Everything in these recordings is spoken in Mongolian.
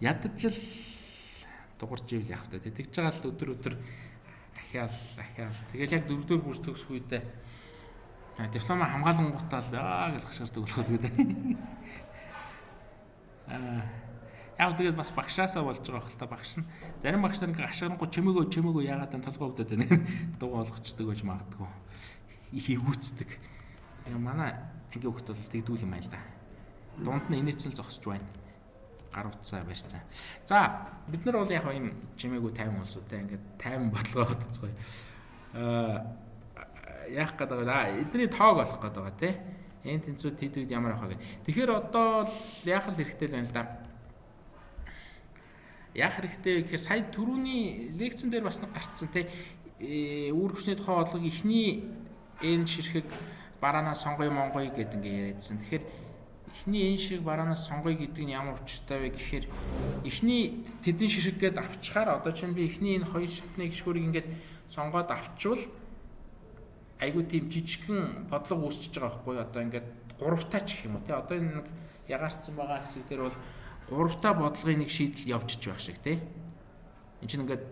ядаж л дуурж ивэл явах та. Тэгж байгаа л өдөр ахиал. Тэгэл яг 4-р курс төгсөх үедээ диплома хамгаалангуутаа л гэж хашгирдаг болох үү гэдэг. Яг тэгээд бас багшаасаа болж байгаа хэл та багш нь зарим багш нар ингээ ашиглангуу чимээгөө яагаад энэ толгой өвдөд байна. Дуу болгочдөг гэж магадгүй. Их эвгүүцдэг. Манай ангийн хөлт бол тэгдүүл юм аа л да. Дунд нь инээцэл зогсож байна. Гар утсаа барьцаа. За бид нар бол яг юм чимээгүй 50 улсуудаа ингээд 50 бодлогоо бодцгоё. Яах гээд байгаа эдний тоог олох гээд байгаа тий. Энэ тэнцүүд тэдүүд ямар авах вэ? Тэгэхээр одоо л яах л хэрэгтэй л байна л да. Яах хэрэгтэй гэхээр сая түрүүний лекцэн дээр бас нэг гарцсан тий. Үүрэг хүчний тухай бодлого ихний энэ ширхэг бараанаас сонгоё монгоё гэдэг ингээ яриадсан. Тэгэхээр эхний энэ шиг бараанаас сонгоё гэдэг нь ямар учиртай вэ гэхээр эхний тэдний ширхэг гээд авчхаар одоо чинь би эхний энэ хоёр шатны гişгүүрийг ингээд сонгоод авчвал айгуу тийм жижигхэн бодлого үүсчихэж байгаа байхгүй одоо ингээд гуравтаа ч гэх юм уу тий одоо энэ нэг ягаарцсан байгаа хэсэг дээр бол гуравтаа бодлогын нэг шийдэл явчихж байх шиг тий энэ чинь ингээд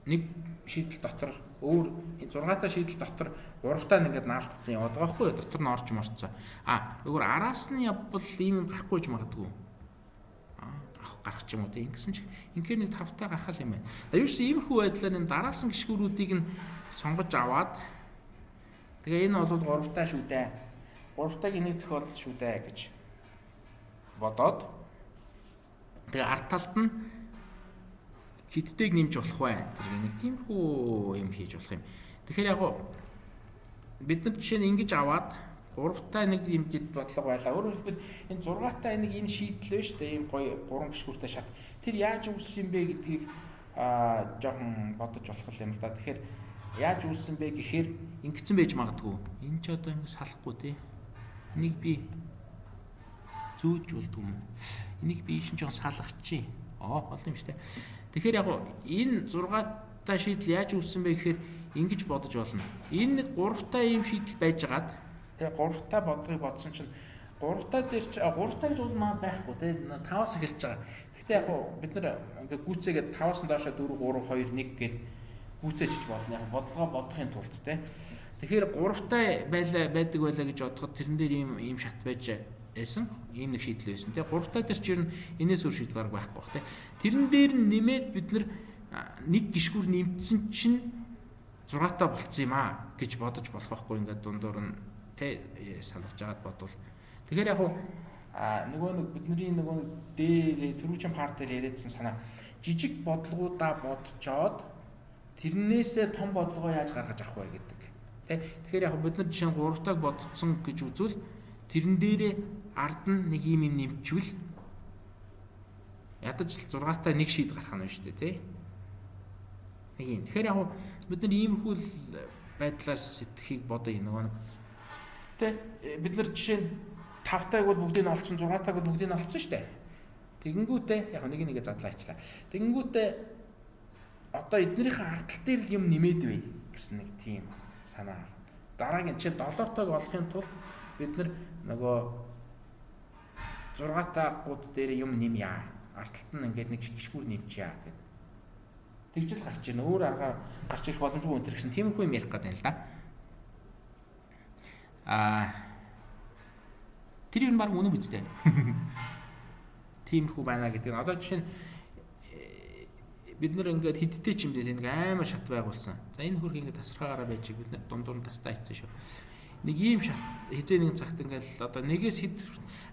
нэг шийдэл дотор өөр энэ 6-та шийдэл дотор 3-таа нэгээд наалтцсан яваад байгаа байхгүй дотор нь орж морцсон. Өөр араас нь явбал ийм гарахгүй ч магадгүй. Гарах ч юм уу тийм ингэсэн чи инхээр нэг 5-таа гарах юм байна. Аюулс иймэрхүү байдлаар энэ дараалсан гişгүүрүүдийг нь сонгож аваад тэгээ энэ бол 3-таа шүү дээ. 3-тааг энийг тохиолдол шүү дээ гэж бодоод тэгээ ард талд нь хидтэйг нэмж болох бай. Тэр нэг тиймэрхүү юм хийж болох юм. Тэгэхээр яг бид нар жишээ нь ингэж аваад 3-таа нэг юм дэд бодлого байлаа. Өөрөөр хэлбэл энэ 6-таа нэг энэ шийдэл байна шүү дээ. Ийм гоё 3 гişгүүртэй шат. Тэр яаж үүссэн бэ гэдгийг жоохон бодож болох юм л да. Тэгэхээр яаж үүссэн бэ гэхээр ингэсэн байж магадгүй. Энэ ч одоо ингэ салахгүй тий. Энийг би зүүж болдгоо юм. Энийг би шин жоохон салгачих. Олон юм шүү дээ. Тэгэхээр яг энэ 6-таа шийдэл яаж үүссэн бэ гэхээр ингэж бодож болно. Энэ нэг 3-таа ийм шийдэл байжгаад тэгээ 3-таа бодлогыг бодсон чинь 3-таа дээр чи 3-таа гэж бол маа байхгүй тий 5-аас эхэлж байгаа. Гэхдээ яг бид нар ингээ гүйцээгээд 5-аас нь доошо 4 3 2 1 гэд гүйцээжж болно. Яг бодлогоо бодохын тулд тий. Тэгэхээр 3-таа байдаг байлаа гэж бодоход тэрэн дээр ийм шат байж байсан. Ийм нэг шийдэл байсан тий. 3-таа дээр ч ер нь энэс өөр шийдэл байхгүй байх тий. Тэрэн дээр нэмээд бид нар нэг гişгүүр нэмтсэн чинь 6-таа болцсон юм гэж бодож болох байхгүй ингээд дундуур нь тий салгаж агаад бодвол. Тэгэхээр яг нөгөө нэг бидний нөгөө дээр түрүүчийн парт дээр яриадсан санаа жижиг бодлогуудаа бодцоод тэрнээсээ том бодлогоо яаж гаргаж авах вэ гэдэг. Тэ тэгэхээр яг бид нар жишээ нь 3-тааг бодцсон гэж үзвэл тэрэн дээрээ ард нь нэг юм нэмчвэл ядаж 6-таа нэг шийд гарах нь шүү дээ тий. Нэг юм. Тэгэхээр яг бид нар иймэрхүү байдлаар сэтгэхийг бодъё нөгөө нэг. Тэ бид нар жишээ нь 5-тааг бол бүгдийг нь олцсон 6-тааг бол бүгдийг нь олцсон шүү дээ. Тэгэнгүүтээ яг нэгээ задлаачлаа. Тэгэнгүүтээ одоо эднэрийн ардтал дээр юм нэмээд вэ гэсэн нэг тийм санаа. Дараагийн чи 7-тааг олохын тулд бид нар нөгөө 6-таагууд дээр юм нэмье. Ардталт нь ингээд нэг гişгүүр нэмчихье гэдэг. Тэгжэл гарч ийн өөр аргаар гарч ирэх боломжгүй энэ гэсэн тиймэрхүү юм ярих гэдэг юм л да. Тэр юм баг үнэн биз дээ. Тиймэрхүү байна гэдэг нь одоо жишээ нь бид нэр ингээд хидтэй ч юм дээ нэг амар шат байгуулсан. За энэ хөрх ингээд тасархаагаараа байж бид нар дундуур нь тастаа хийсэн шүү. Нэг ийм шат хизээ нэгэн цагт ингээд одоо нэгээс хид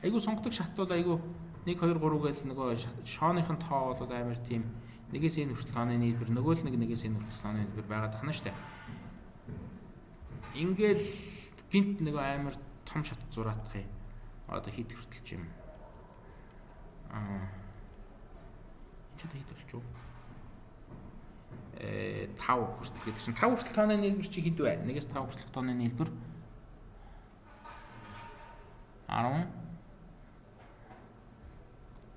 айгу сонгодог шат бол айгу 1 2 3 гээл нөгөө шооныхын тоо бол амар тийм нэгээс энэ хүртэл тооны нийлбэр нөгөө л нэгээс энэ хүртэл тооны нийлбэр байгаад тахна штэ. Ингээл гинт нөгөө амар том шат зураатах юм. Одоо хид хүртэл юм. Чи хэдэлж юу? 5 хүртэл гэдэг чинь 5 хүртэл тооны нийлбэр чи хэд вэ? 1-ээс 5 хүртэл тооны нийлбэр 10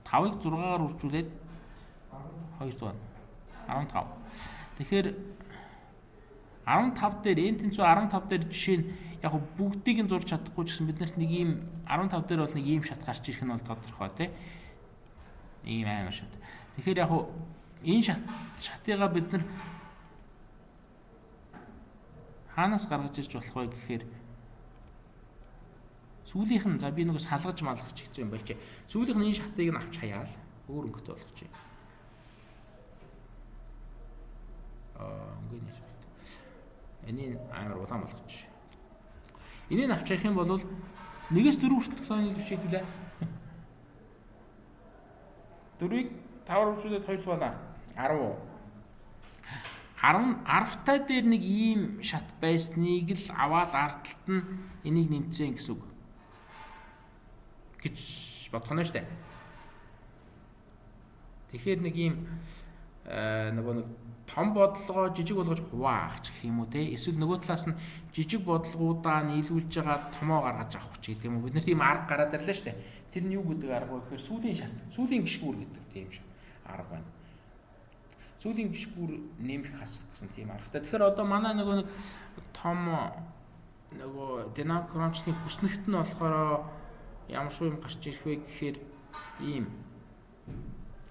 5-ыг 6-аар үржүүлээд 200 15. Тэгэхээр 15 дээр энэ тэнцүү 15 дээр жишээ нь яг бүгдийг нь зурж чадахгүй ч гэсэн бид нарт нэг ийм 15 дээр бол нэг ийм шат гарч ирэх нь бол тодорхой тий. Ийм амар шат. Тэгэхээр яг хуу энэ шатыгаа бид нар хаанаас гаргаж ирж болох вэ гэхээр сүүлийнх нь за би нэг салгаж малгах ч хэцүү юм болж. Сүүлийнх нь энэ шатыг нь авч хаяал өөр өнгөтэй болгож. Өнгөний шат. Энийг амар улаан болгож. Энийг авч хаях юм бол 1-4 хүртэлх тооны төвч хэдүүлээ. 4-ийг 5-аар үржүүлээд 2 болоо 10-тай дээр нэг ийм шат байсныг л аваад ард талд нь энийг нэмцэн гэсэн үг гэж бодох нь шүү дээ. Тэгэхээр нэг ийм нөгөө нэг том бодлогоо жижиг болгож хуваах ч гэх юм уу те, эсвэл нөгөө талаас нь жижиг бодлогуудаа нийлүүлж байгаа томоо гаргаж авах ч гэдэг юм уу. Бид нарт ийм арга гараад ирлээ шүү дээ. Тэр нь юу гэдэг арга вэ гэхээр сүүлийн шат, сүүлийн гიშгүүр гэдэг тийм шиг арга байна. Сүүлийн гიშгүүр нэмэх хасах гэсэн тийм аргатай. Тэгэхээр одоо манай нөгөө нэг том нөгөө динамик хромчлын хүснэгт нь болохоор ямар шүү юм гарч ирэх вэ гэхээр ийм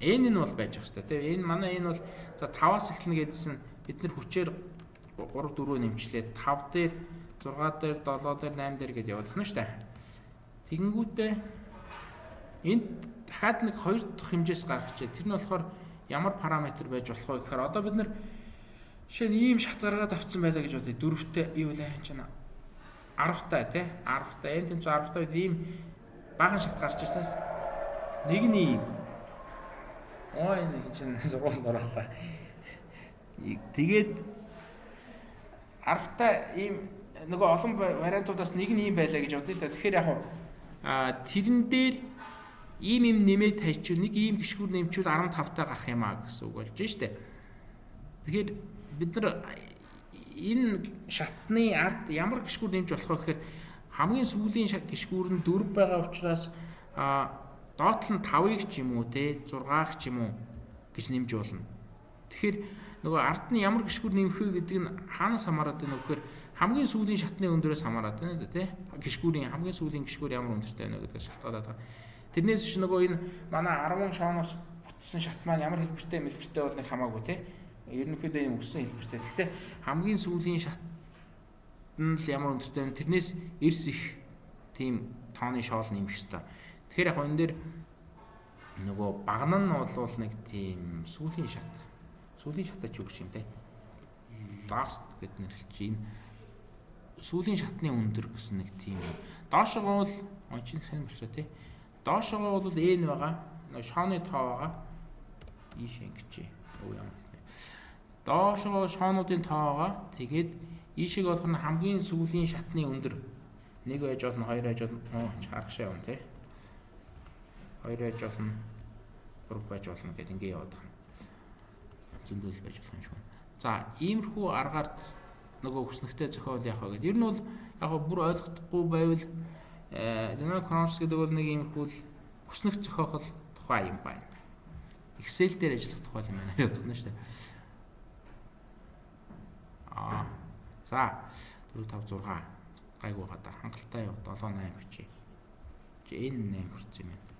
N нь бол байж ах хэвээр тийм. Энэ манай энэ бол за 5-аас эхэлнэ гэдсэн бид нар хүчээр 3 4 нэмчлээд 5 дээр 6 дээр 7 дээр 8 дээр гэдээ яваад байна шүү дээ. Тэгэнгүүтээ энд дахиад нэг 2 дахь хэмжээс гаргах чинь тэр нь болохоор ямар параметр байж болох вэ гэхээр одоо бид нар жишээ нь ийм шат гаргаад авцсан байлаа гэж бодъё. 4-тэй юу вэ энэ чинь 10-тай тий 10-тай энэ тэнцүү 10-тай ийм баахан шат гарч ирсэнээс нэг нь ийм энэ чинь сургуульд ороолаа. Тэгээд 10-тай ийм нөгөө олон вариантуудаас нэг нь ийм байлаа гэж бодъё л да. Тэгэхээр яг тэрэн дээр ийм нэмээд тайчвал нэг ийм гიშгүүр нэмчүүл 15-тай гарах юм аа гэсэн үг болж штэ. Тэгэхээр бид нар энэ шатны ард ямар гიშгүүр нэмж болох вэ гэхээр хамгийн сүүлийн гიშгүүр нь 4 байгаа учраас доотлол нь 5-ыг ч юм уу те 6-ыг ч юм уу гэж нэмж болно. Тэгэхээр нөгөө ард нь ямар гიშгүүр нэмэх вэ гэдэг нь хаанаас хамаарат байна вэ гэхээр хамгийн сүүлийн шатны өндөрөөс хамаарат байна да те. Гიშгүүрийн хамгийн сүүлийн гიშгүүр ямар өндөртэй байна гэдэгээс шалтгаалаад байгаа. Тэрнээс ч нөгөө энэ манай 10 шооноос бүтсэн шат маань ямар хэлбэртэй мэлбэртэй бол нэг хамаагүй те. Ерөнхийдөө юм өссөн хэлбэртэй. Гэхдээ хамгийн сүүлийн шат нь л ямар өндөртэй байна. Тэрнээс эрс их тийм тооны шоол нэмэх ёстой. Тэгэхээр яг энэ дээр нөгөө багна нь бол нэг тийм сүүлийн шат. Сүүлийн шатаач юу гэж юм те. Last гэд нэрлэж байна. Сүүлийн шатны өндөр гэсэн нэг тийм. Доошогоо бол чинь сайн болчихоо те. Доошогоо бол N байгаа. Нөгөө шооны тоо байгаа. Ийш ингэж. Өө ямар. Доошогоо шоонуудын тоо байгаа. Тэгээд ийшиг болох нь хамгийн сүүлийн шатны өндөр. 1 байж болно, 2 байж болно. Чаргашаа юм те. 2 байж болно, 3 байж болно гэдэг ингээ яваад байна. Зөндөл байж болох юм шиг байна. За, иймэрхүү аргаар нөгөө хүснэгтэй зохиол яах вэ гэдэг. Ер нь бол яг бүр ойлгохгүй байвал динамик хромс гэдэг бол нэг иймэрхүү хүснэг зохиохол тухай юм байна. Excel дээр ажиллах тухай юм байна яваад байна шүү дээ. За 4 5 6 гайгүй гадаа хангалттай яв 7 8 бичиж. Энэ 8 хүрсэн юм байна.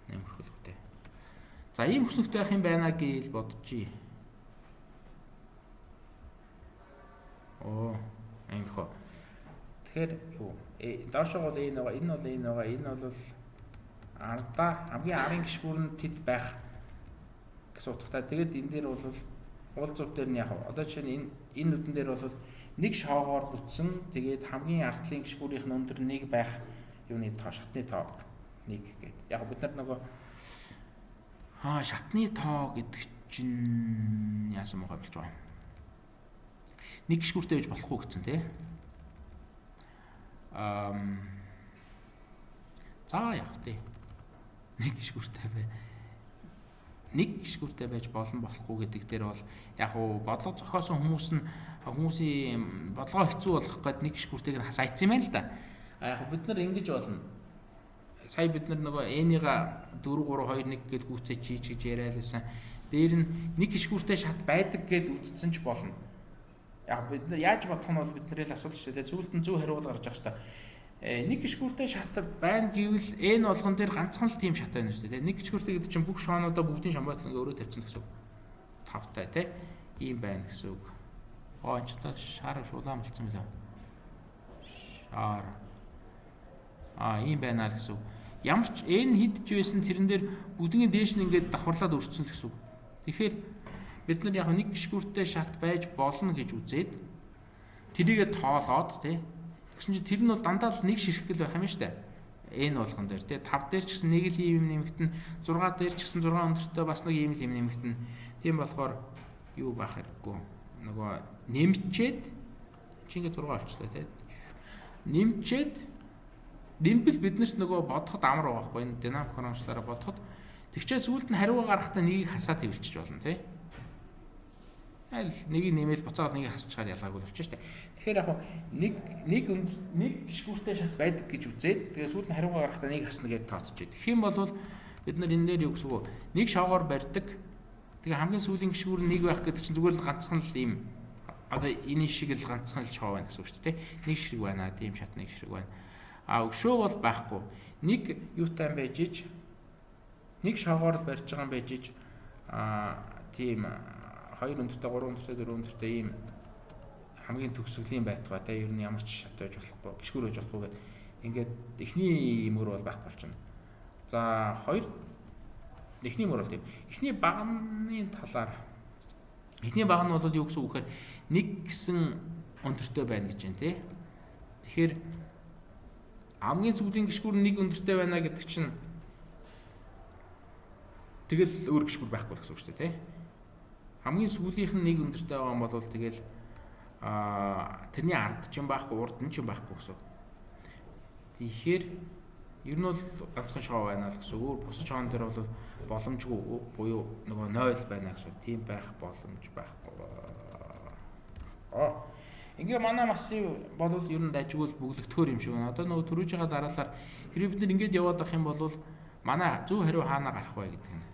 8 хүрхэлтэй. За ийм хүснэгтэй байх юм байна гэж бодчих. Амархоо. Тэгэхээр юу? Доошоо бол энэ байгаа, энэ бол энэ байгаа, энэ бол ардаа хамгийн арын гიშгүүр нь тэд байх гэсэн утгатай. Тэгээд энэ дээр бол уул зур дээр нь яг одоо жишээ нь энэ нүдэн дээр бол нэг шоогоор бүтсэн. Тэгээд хамгийн ардлын гიშгүүрийнх нь өндөр нэг байх юуны тоо, шатны тоо нэг гэдэг. Яг бид нар нөгөө шатны тоо гэдэг чинь яасан мохоо болж байгаа. Нэг гიშгүүртэй байж болохгүй гэсэн тий. За яг тий. Нэг гიშгүүртэй бай. Нэг гიშгүүртэй байж болон болохгүй гэдэг дээр бол яг уу бодлого зохиосон хүмүүсийн бодлогоо хэцүү болгох гээд нэг гიშгүүртэйг нь хасаацсан юм байна л да. Яг бид нар ингэж болно. Сая бид нар нөгөө N-ийг 4 3 2 1 гэд гүйцээ чийж гэж яриалсан. Дээр нь нэг гიშгүүртэй шат байдаг гэд үздсэн ч болно. Яг бид нар яаж бодох нь бол бид нарыг асуулт шүү дээ. Зүйлд нь зөв хариулт гарч байгаа шүү дээ. Нэг гişгүүртэй шат байна гэвэл n болгон дээр ганцхан л тийм шат байна шүү дээ. Нэг гişгүүртэй гэдэг чинь бүх шоонуудаа бүгдийн шамбайтлан өөрөө тавьчихна гэсэн үг. Тавтай тий. Ийм байна гэсэн үг. Оо энэ ч та шар шулаан болцсон мөлөө. Шар. Ийм байна л гэсэн үг. Ямар ч n хэд ч байсан тэрэн дээр бүгдийн дээш нь ингээд давхарлаад өрцсөн л гэсэн үг. Тэгэхээр бид нар яг нэг гişгүүртэй шат байж болно гэж үзээд тэрийгэ тоолоод тий. Тэгсэн чинь тэр нь бол дандаа л нэг ширхгэл байх юм шүү дээ. N болгон дээр тий 5 дээр ч гэсэн нэг л ийм нэмэгдэн 6 дээр ч гэсэн 6 өндөртөө бас нэг ийм л юм нэмэгдэн. Тийм болохоор юу байх хэрэггүй. Нөгөө нэмчээд чи ингээд 6 авчлаа тий. Нэмчээд нэмбэл биднэрт нөгөө бодоход амар байгаа байхгүй энэ динамик хромжлаараа бодоход тэгчээ сүүлд нь хариугаа гаргахтаа нэгийг хасаад хэвлчих болно тий. Аль нэгийг нэмэл буцаад нэгийг хасчихаар ялгаагүй болчих штэ. Тэгэхээр яг нэг гişгүүртэй шат байдаг гэж үзээд тэгээ сүүлд нь хариугаа гаргахтаа нэгийг хасна гэж тооцож. Тэгэх юм бол бид нар энэ дээр юу гэсэн үг нэг шоогоор барьдаг. Тэгээ хамгийн сүүлийн гişгүүр нь нэг байх гэдэг чинь зүгээр л ганцхан л ийм одоо энэ шиг л ганцхан л шоо байна гэсэн үг шүү дээ. Нэг ширэг байна, тийм шат нэг ширэг байна. Өшөө бол байхгүй. Нэг юутай байж иж нэг шоогоор л барьж байгаа юм байж иж тийм 2 өндөртэй 3 өндөртэй 4 өндөртэй ийм хамгийн төгсгөлийн байтугай те ер нь ямар ч шат байж болохгүй гişгүүр байж болохгүй гэдэг ингээд эхний мөр бол байхгүй болчихно. За эхний мөр бол тийм. Эхний багны талаар эхний баг нь бол юу гэсэн үг гэхээр нэг гэсэн өндөртэй байна гэж байна тий. Тэгэхээр хамгийн сүүлийн гişгүүр нэг өндөртэй байна гэдэг чинь тэгэл өөр гişгүүр байхгүй гэсэн үг шүү дээ тий. Хамгийн сүүлийнх нь нэг өндөртэй байгаа юм бол тэгэл тэрний ард ч юм байхгүй урд нь ч юм байхгүй гэсэн. Тэгэхээр ер нь бол ганцхан шоу байна л гэсэн. Өөр бус шоун дээр бол боломжгүй буюу нөгөө 0 байна гэсэн. Тийм байх боломж байхгүй. Ингээ манай массив бол ер нь дажгүй бүглэгдэхөр юм шиг байна. Одоо нөгөө төрүүжийнхаа дараалал хэрэг бид нар ингэж яваад авах юм бол манай зөв хариу хаана гарах вэ гэдэг нь.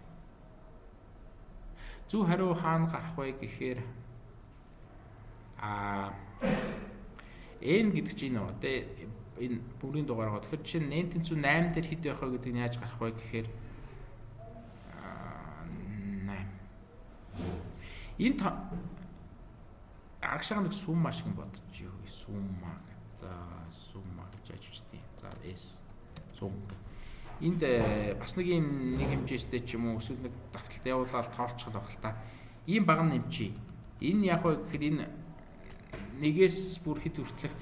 Зөв хариу хаана гарах вэ гэхээр n гэдэг чинь одоо энэ бүрийн дугаар байгаа. Тэгэхээр жишээ нь n тэнцүү 8 дээр хэд байх вэ гэдэг нь яаж гарах вэ гэхээр 8. Энэ агшаага нэг сумма шиг бодож юу вэ? Сумма. За сумма гэж ажижтэй. За s сум. Энд бас нэг юм нэг хэмжээстэй ч юм уу эсвэл нэг давталт явуулаад тоолчих л байх л та. Ийм баг нэмчий. Энэ яг вэ гэхээр энэ нэгээс бүр хэд хүртэлх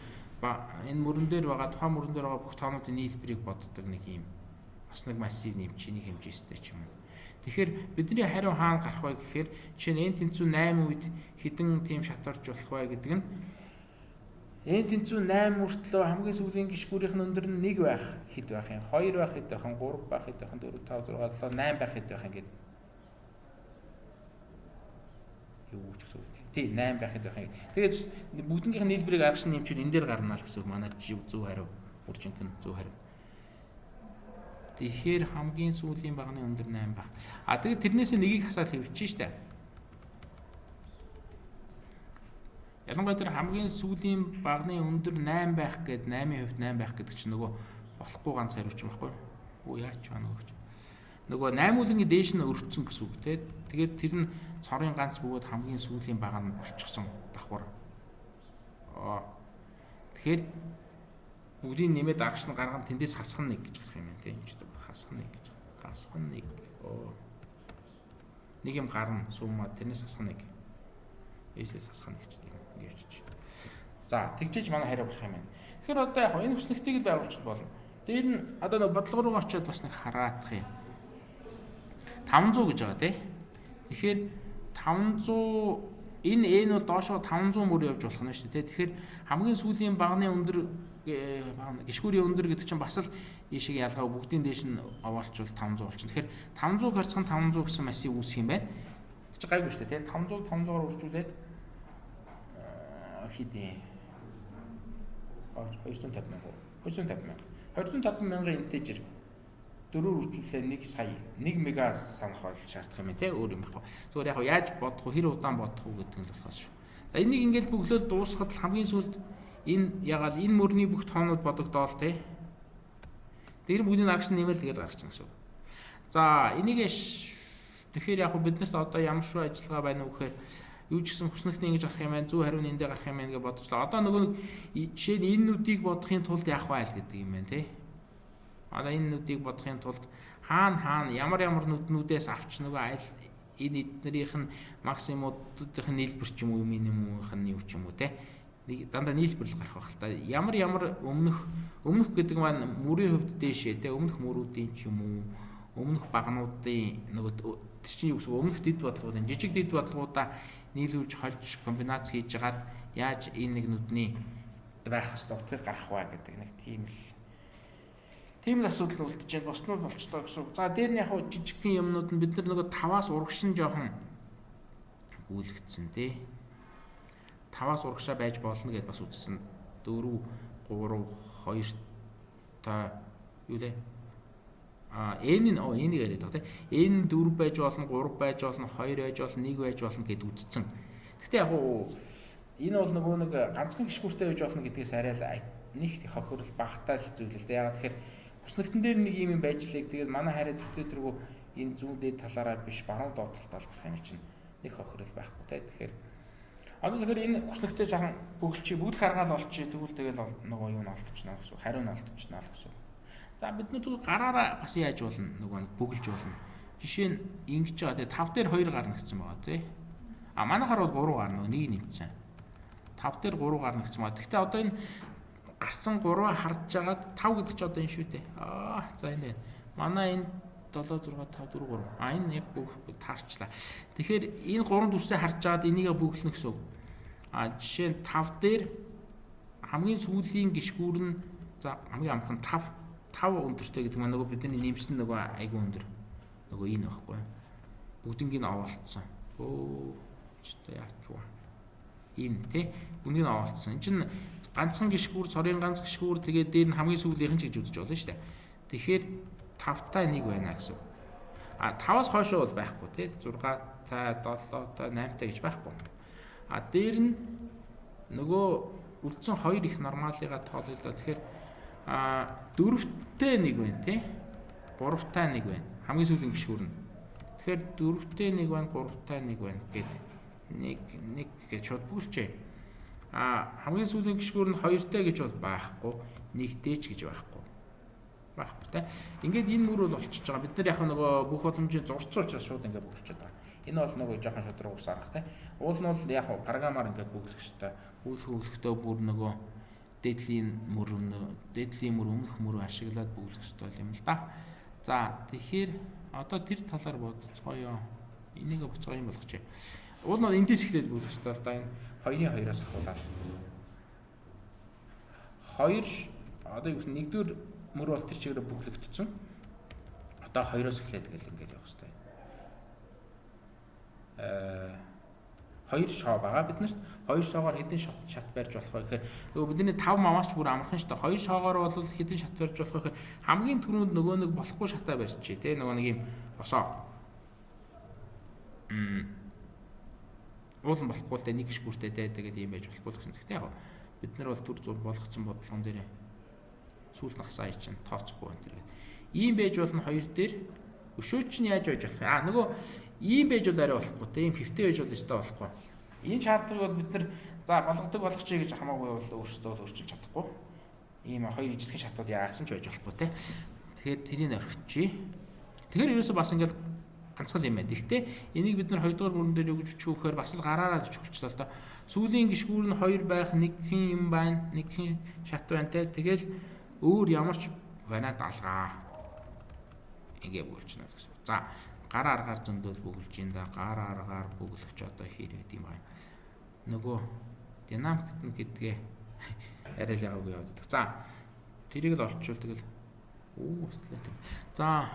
энэ мөрөн дээр байгаа тухайн мөрөн дээр байгаа бүх тоонуудын нийлбэрийг боддог нэг юм бас нэг массив нэмчий нэг хэмжээстэй ч юм уу. Тэгэхээр бидний хариу хаана гарах вэ гэхээр жишээ нь n тэнцүү 8 үед хэдэн тийм шатарч болох вэ гэдэг нь n тэнцүү 8 хүртлөө хамгийн сүүлийн гişгүүрийнх нь өндөр нь 1 байх хэд байх юм 2 байх хэд байх юм 3 байх хэд байх юм 4 5 6 7 8 байх хэд байх юм гэдэг юу ч гэсэн. Тийм 8 байх хэд байх юм. Тэгээд бүгднийх нь нийлбэрийг аргач нэмчихэд энэ дээр гарна л гэсэн манай зөв хариу үржинхэн зөв хариу. Тэгэхээр хамгийн сүүлийн багны өндөр 8 баг. Тэгээд тэрнээс нэгийг хасаад хэвчихэж штэ. Ялангуяа тэр хамгийн сүүлийн багны өндөр 8 байх гээд 8% 8 байх гэдэг чинь нөгөө болохгүй ганц хариуч юм байхгүй юу? Яач байна өгч. Нөгөө 8 үлэнгийн дээш нь өртсөн гэсэн үг те. Тэгээд тэр нь цорын ганц бөгөөд хамгийн сүүлийн баг нь болчихсон давхар. Тэгэхээр бүгдийг нэмээд аргач нь гарган тэндээс хасах нэг гэж гарах юм байна тийм ч гэдэг хасах нэг гэж. Хасах нэг. Нэг юм гарна сумма тэрнээс хасах нэг. Ээжлээс хасах нэг ч тийм ингэвч. За тэгжиж манай хариу гарах юм байна. Тэгэхээр одоо яг энэ хүснэгтийг л байгуулчих болно. Дээр нь одоо нэг бодлого руу очиод бас нэг хараадах юм. 500 гэж байгаа тийм. Тэгэхээр 500 энэ нь бол доошоо 500 мөр явж болох нь шүү дээ. Тэгэхээр хамгийн сүүлийн багны өндөр гişгүүрийн өндөр гэдэг чинь бас л ийшээ ялгаа бүгдийн дээш нь овоолчвол 500 болчихно. Тэгэхээр 500 харьцан 500 гэсэн массив үүсэх юм байна. Чи гайгүй шүү дээ. 500 500-аар үржүүлээд хэдий 250 мянга 250 мянган интежер 4-өөр үржүүлээ 1 сая 1 мега санах бол шаардах юм те өөр юм байхгүй. Зүгээр яг яаж бодох вэ? Хэр удаан бодох вэ гэдэг нь болохоос шүү. За энийг ингээд бөглөөд дуусгахад хамгийн сүүлд Энэ ягаад энэ мөрний бүх тоонууд бодогдоол те. Тэр бүгдийг аргач нэмэл тэгээд гаргач гэсэн. За энийг тэгэхээр яг биднэрт одоо ямар шүү ажиллагаа байна уу гэхээр юу ч гэсэн хүснэгтний ингэж гарах юм байна, зүү хариу нэндээ гарах юм байна гэж бодчихлоо. Одоо нөгөө жишээ нь энэ нүдийг бодохын тулд яах вэ гэдэг юм байна те. Одоо энэ нүдийг бодохын тулд хаана ямар нүднүүдээс авч нөгөө айл энэ эднэрийнх нь максимуудынх нь нийлбэр ч юм уу минимумынх нь юу ч юм уу те. Дандаа нийлбэрлэл гарах байх л та. Ямар өмнөх гэдэг маань мөрийн хувьд дээшээ те өмнөх мөрүүдийн ч юм уу өмнөх багнуудын нөгөө тэр чинь юу гэсэн өмнөх дэд бодлогуудын жижиг дэд бодлогуудаа нийлүүлж холж комбинац хийж жагаад яаж энэ нэг нүдний байх хэвээр утгыг гарах вэ гэдэг нэг тийм л асуудал үлдэж байна. Боснууд болчлоо гэсэн. За дээр нь яг жижигхэн юмнууд нь бид нар нөгөө 5-аас урагшин жоохон гүйлгдсэн тий. 5-аас урагшаа байж болно гэдээ бас үзсэн. 4 3 2 та юу лээ? Энийг яриад байгаа тийм. N 4 байж болно, 3 байж болно, 2 байж болно, 1 байж болно гэд үзсэн. Гэхдээ яг энэ бол нөгөө нэг ганцхан гიშгүүртэй байж болно гэдгээс арай нэг хохирол багтаал зүйл л дээ. Ягаад тэгэхээр хүснэгтэн дээр нэг юм байж лээ. Тэгээд манай хараад өстэй тэргүй энэ зүүн дээд талаараа биш баруун доод талаас гарах юм чинь нэг хохирол байхгүй те. Тэгэхээр одоо энэ хүснэгтээ жаахан бүгд харгаал олчих. Тэгвэл тэгэл нөгөө юу нь олдчихно гэсэн. Хариу нь олдчихно гэсэн. За бид нэг зүгээр гараараа бас яаж болно нөгөө нэг бүгэлж болно. Жишээ нь ингэж байгаа те 5 дээр 2 гарна гэсэн байгаа те. Манайхаар бол 3 гарна нэг нэмсэн. 5 дээр 3 гарна гэсэн байгаа. Гэхдээ одоо энэ гарсан 3-аа харж жагаад 5 гэдэг чи одоо энэ шүү дээ. За энэ байна. Манай энэ 7 6 5 4 3. Энэ яг бүх таарчлаа. Тэгэхээр энэ 3 дүрсээ харж жагаад энийг бүгэлнэ гэсэн үг. Жишээ нь 5 дээр хамгийн сүүлийн гიშгүүр нь за хамгийн амархан 5 өндөртэй гэдэг маань нөгөө бидний нэмсэн нөгөө айгүй өндөр нөгөө энэ байхгүй бүгднийг нь овоолцсон. Чтэй яачваа. Энэ тий бүгднийг нь овоолцсон. Энэ чинь ганцхан гიშгүүр, цорын ганц гიშгүүр тэгээд дээр нь хамгийн сүүлийнх нь ч гэж үзэж болно шүү дээ. Тэгэхээр 5-таа 1 байна гэсэн. 5-аас хойшоо бол байхгүй тий 6-таа 7-таа 8-таа гэж байхгүй. Дээр нь нөгөө үлдсэн 2 их нормалыгаа тоолъё л да. Тэгэхээр 4-тэй 1 байна тий 3-таа 1 байна. Хамгийн сүүлийн гიშгүүр нь. Тэгэхээр 4-тэй 1 байна, 3-таа 1 байна гэд нэг гэж шууд бүгэлчээ. Хамгийн сүүлийн гიშгүүр нь 2-тэй гэж бол байхгүй, 1-тэй ч гэж байхгүй. Байхгүй тий. Ингээд энэ мөр бол олчиж байгаа. Бид нар яг нөгөө бүх боломжийн зурцсан учраас шууд ингээд бүгэлчээд байгаа. Энэ бол нөгөө жоохон шудраг ус арга тий. Уул нь бол яг програмаар ингээд бүгэлэх хэрэгтэй. Хөвлөختөө бүр нөгөө дээдлийн мөр өмнөх мөр ашиглаад бүгэлэх хэрэгтэй юм л да. За тэгэхээр одоо тэр талаар бодцгоё. Энийг буцгаа юм болгоч. Уул нь эндээс эхлээд бүгэлэх хэрэгтэй л да. Энэ 2-ын 2-аас ахуулаад. 2 одоо юу гэсэн 1-р мөр бол тэр чигээр бүглэгдсэн. Одоо 2-оос эхлээд гэл ингээд явах хэрэгтэй. 2 шоо байгаа биднэрт 2 шоогоор хэдэн шат барьж болох вэ гэхээр нөгөө бидний 5 маваач бүр амархан шүү дээ. 2 шоогоор бол хэдэн шат барьж болох вэ гэхээр хамгийн түрүүнд нөгөө нэг болохгүй шатаа барьчих тий нөгөө нэг юм босоо. Уулан болохгүй л дээ нэг гიშгүүртэй дээ тэгээд юм байж болохгүй л гэсэн. Гэхдээ яг бид нар бол төр зур болгоцсон бодлогон дээр сүүл нагсаа чинь тооцохгүй байна тэр. Ийм байж болно 2 дээр өшөөч нь яаж байж болох вэ? Нөгөө ийм байж бол арай болохгүй те. Ийм 50 байж бол өстой болохгүй. Энэ шаардлагыг бол бид нар за болгодог болгочих гэж хамаагүй бол өөрсдөө өөрчилж чадахгүй. Ийм 2 ижлэх шатууд яасан ч байж болохгүй те. Тэгэхээр тэрийг орхичих. Тэгэхээр ерөөсөө бас ингээл ганцхан юм байна. Гэхдээ энийг бид нар 2 дугаар бүрэн дээр юу гэж өчөх вөхөр бас л гараараа өччихлээ л доо. Сүүлийн гიშгүүр нь 2 байх, нэг хэн юм байна, нэг хэн шат байна те. Тэгэл өөр ямар ч байна даалгаа. Ингээ бүгэлжнэ гэсэн. За гар аргаар зөндөөл бүгэлж ин да гар аргаар бүгэлгч одоо хийрээд юм байна. Нөгөө динамикт нь гэдгээ арай л яваагүй яваад. За тэрийг л олчвол тэгэл за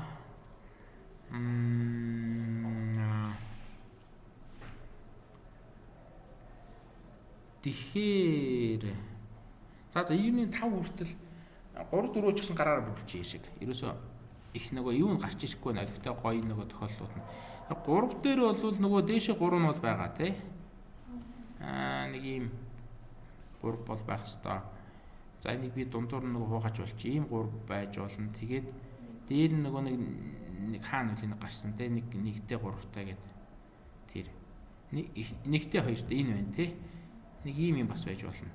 тэгэхээр за 95 хүртэл 3 4 ч гэсэн гараараа бүгэлж шиг. Ерөөсөө их нөгөө юу нь гарч ирэхгүй нэ. Гэхдээ гоё нөгөө тохиолдлууд нь. 3 дээр бол нөгөө дээшээ 3 нь бол байгаа тий. Нэг юм 3 бол байх ёстой. За энийг би дундуур нь нөгөө хуугаач болчих. Ийм 3 байж болно. Тэгээд дээр нь нөгөө нэг хаана үл нэг гарсан те нэгтэй 3-тай гэдэг. Тэр нэгтэй 2-тэй энэ байна те. Нэг ийм бас байж болно.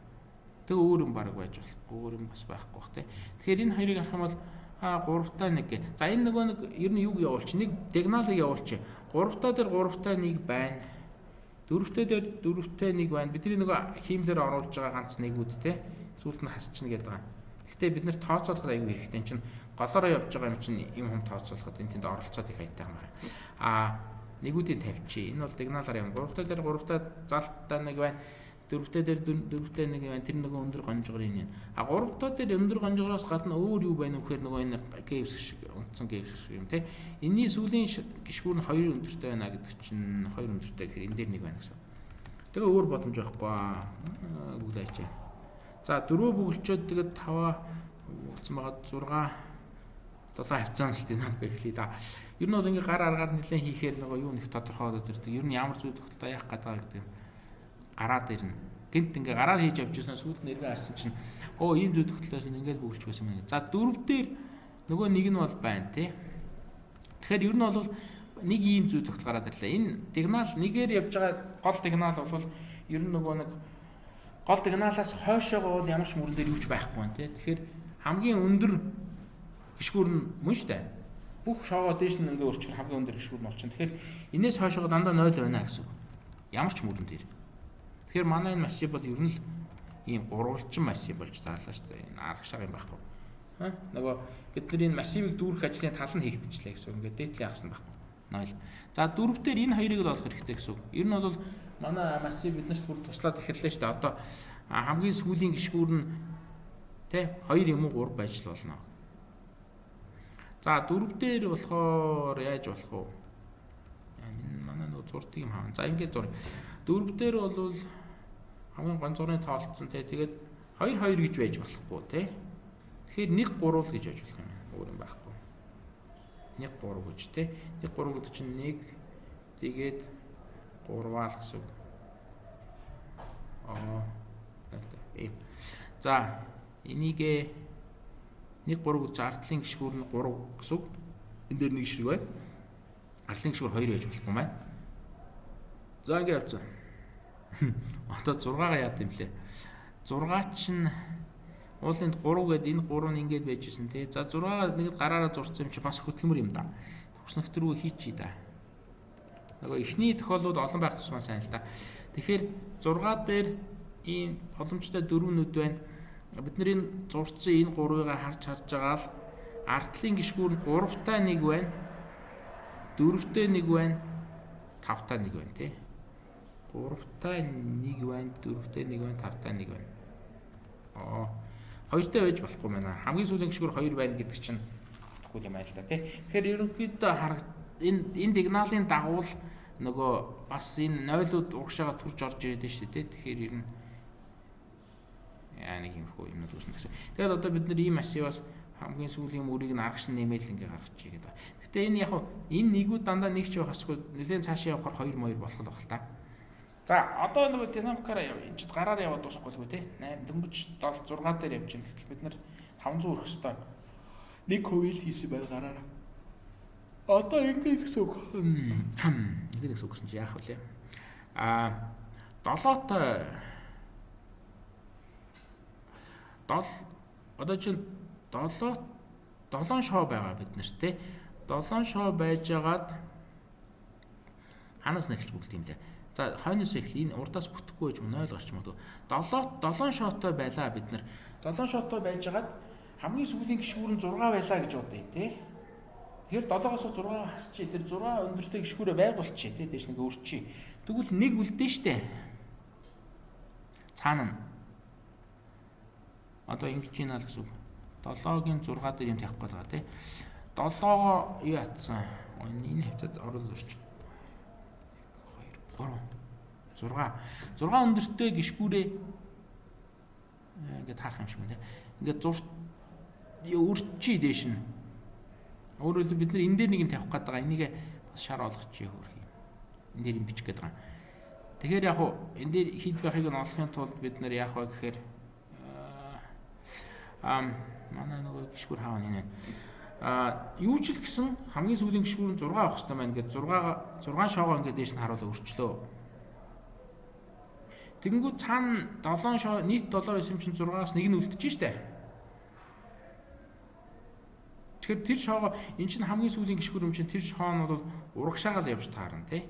Тэг өөр юм баг байж болохгүй, өөр юм бас байхгүй бах те. Тэгэхээр энэ хоёрыг харах юм бол 3-тай 1 гэ. За энэ нөгөө нэг ер нь юг явуулчих. Нэг диагоналыг явуулчих. 3-тай дээр 3-тай 1 байна. 4-тэй дээр 4-тэй 1 байна. Бидний нөгөө хиймлэр оруулж байгаа ганц нэгүүд те. Сүүлд нь хасчихна гэдэг байгаа. Гэхдээ бид нэр тооцоолоход аюу хэрэгтэй. Энэ чинь голоороо явж байгаа юм чинь юм хүм тооцоолоход энэ тэнд оролцоод их хайтай юм байна. Нэгүүдийг тавьчих. Энэ бол диагоналаар юм. 3-тай дээр 3-тай залттай 1 байна. 4-тэй дээр 4-тэй 1 байна. Тэр нөгөө өндөр гонжгор энэ. 3-тай дээр өндөр гонжгороос гадна өөр юу байна вэ гэхээр нөгөө энэ гэвс шиг унтсан гэвс шиг юм те. Энийн сүүлийн гişгүүр нь 2 өндөртэй байна гэдэг чинь 2 өндөртэй гэхээр энэ дээр 1 байна гэсэн. Тэгээ өөр боломж байхгүй бүгд ачаа. За 4 бүгэлчөөд тэгээд 5 болсон байгаа 6 7 хавцаанс динамик эхлэе да. Ер нь бол ингээ гар аргаар нэлээд хийхээр нөгөө юу нэг тодорхойлоод ирдэг. Ер нь ямар зүйл тогтолцоо яах гэдэг гэдэг гараад ирнэ. Гэнт ингээ гараар хийж явж байсан сүүлд нэргээ харсан чинь ийм зүйл тогтолцоос ингээд бүгэлч байсан юм. За 4 дээр нөгөө нэг нь бол байна тий. Тэгэхээр ер нь бол нэг ийм зүйл тогтол гараад ирлээ. Энэ диагонал нэгээр явж байгаа гол диагонал бол ер нь нөгөө нэг гол диагоналаас хойшоогоо бол ямар ч мөрөн дээр юу ч байхгүй байна тий. Тэгэхээр хамгийн өндөр гişгүүр нь мөн штэ. Бүх шоогоо дээш нь ингээ өрчих хамгийн өндөр гişгүүр нь болчихно. Тэгэхээр энээс хойшоогоо дандаа 0 байна гэсэн. Ямар ч мөрөн дээр. Тэгэхээр манай энэ машин бол ер нь л ийм гурвалжин машин болж таарлаа штэ. Энэ аргашааг юм байхгүй. Нөгөө бидний энэ машиныг дүүрэх ажлын тал нь хийгдчихлээ гэсэн. Ингээ дээдлийн ахсан байхгүй. 0. За 4 дээр энэ хоёрыг л олох хэрэгтэй гэсэн. Ер нь бол манай машин биднэрт бүр туслаад эхэллээ штэ. Одоо хамгийн сүүлийн гişгүүр нь тэ 2 юм уу 3 байж л болно. За 4 дээр болохоор яаж болох вэ? Энэ манай нөгөө зурдаг юм хаана. За ингээд зур. 4 дээр бол хамгийн ганцуурын тоолцсон те. Тэгээд 2 2 гэж байж болохгүй те. Тэгэхээр 1 3 гэж байж болох юм. Өөр юм байхгүй. 1 3 гэж те. 1 3 гэдэг чинь 1 тэгээд 3-аал гэсэн. За энийг 1 3 гэж ардлын гişгүүр нь 3 гэсэн. Энд дээр нэг ширэг байна. Ардлын гişгүүр 2 байж болохгүй маань. За ингэ явцсан. Одоо 6-га яат юм блэ? 6 чинь уулын 3 гээд энэ 3 нь ингэж байж исэн тий. За 6-га нэг гараараа зурцсан юм чи бас хөдөлмөр юм да. Төгснөх төрөө хийчихье да. Нөгөө эхний тохиолдлууд олон байх тусмаа сайн л да. Тэгэхээр 6 дээр ийм боломжтой 4-нүд байна. Бидний зурцсан энэ 3-ыг харж байгаа л ардлын гişгүүр нь 3-тай 1 байна. 4-тэй 1 байна. 5-тай 1 байна тий. 3-тай 1 байна, 4-тэй 1 байна, 5-тай 1 байна. 2-тай байж болохгүй байна. Хамгийн сүүлийн гişгүүр 2 байна гэдэг чинь тэгвэл юм айл та тий. Тэгэхээр ерөнхийдөө энэ диагоналын дагуул нөгөө бас энэ 0-ууд угшаага төрж орж ирээд шүү дээ. Тэгэхээр ер нь нэг юмрхүү юмнууд үүснэ гэсэн. Тэгээд одоо бид нар ийм машинаас хамгийн сүүлийн мөрийг нь аргаш нэмэл ингээ гаргачих гээд байна. Гэтэ энэ яг энэ нэгүүд дандаа нэг ч байх асгүй нэлээд цаашаа явахаар 2 2 болох л баг л та. За одоо нөгөө динамикаараа яв. Энд чинь гараар яваад дуусахгүй тий. 8 дөнгөж 7 6 дээр явж байна. Гэтэл бид нар 500 өрөх хэвээр нэг хувийг хийсэн байл гараараа. Одоо ингэ гэсэн үг. Ингэ гэсэн үг чинь яах вэ? 7-той одоо чинь 7 шоу байгаа бид нар те 7 шоу байжгаад ханаас нэгч бүгд юм лээ. За хойноос эхлэе энэ урдаас бүтэхгүй байж 0 гарч магадгүй. 7 шоутой байлаа бид нар. 7 шоутой байжгаад хамгийн сүүлийн гişгүүр нь 6 байлаа гэж бодъё те. Тэгэхээр 7-оос 6 хасчих. Тэр 6 өндөртэй гişгүүрээ байгуулчих те. Дээш нэг өрчий. Тэгвэл нэг үлдэн штэ. Цаана нь одоо ингэж ийна л гэсэн үг. 7-гийн 6 дээр юм тавихгүй байгаа тий. 7-оо юу ятсан? Энэ хавцад оруулж өрч. 2 3 6 өндөртэй гişгүүрээ ингээд харах юм шиг байна тий. Ингээд зурт өрчий дээш нь. Өөрөөр хэлбэл бид нар энэ дээр нэг юм тавих гээд байгаа. Энийг бас шар олгочих хөрх юм. Энэ дээр юм бичих гээд байгаа. Тэгэхээр яг уу энэ дээр хэд байхыг нь олохын тулд бид нэр яах вэ гэхээр манай нөгөө гişгүр хаав нэ. Юу ч л гэсэн хамгийн сүүлийн гişгүр нь 6 авах хэрэгтэй байна гэдэг 6 шоогоо ингээд дээш нь харуулаа өрчлөө. Тэгэнгүүт цаана 7 шоо нийт 7 байсан чинь 6-аас 1 нь үлдчихэж штэ. Тэгэхээр тэр шоогоо эн чинь хамгийн сүүлийн гişгүр юм чинь тэр шоо нь бол урагшаагаа л явж таарна тий.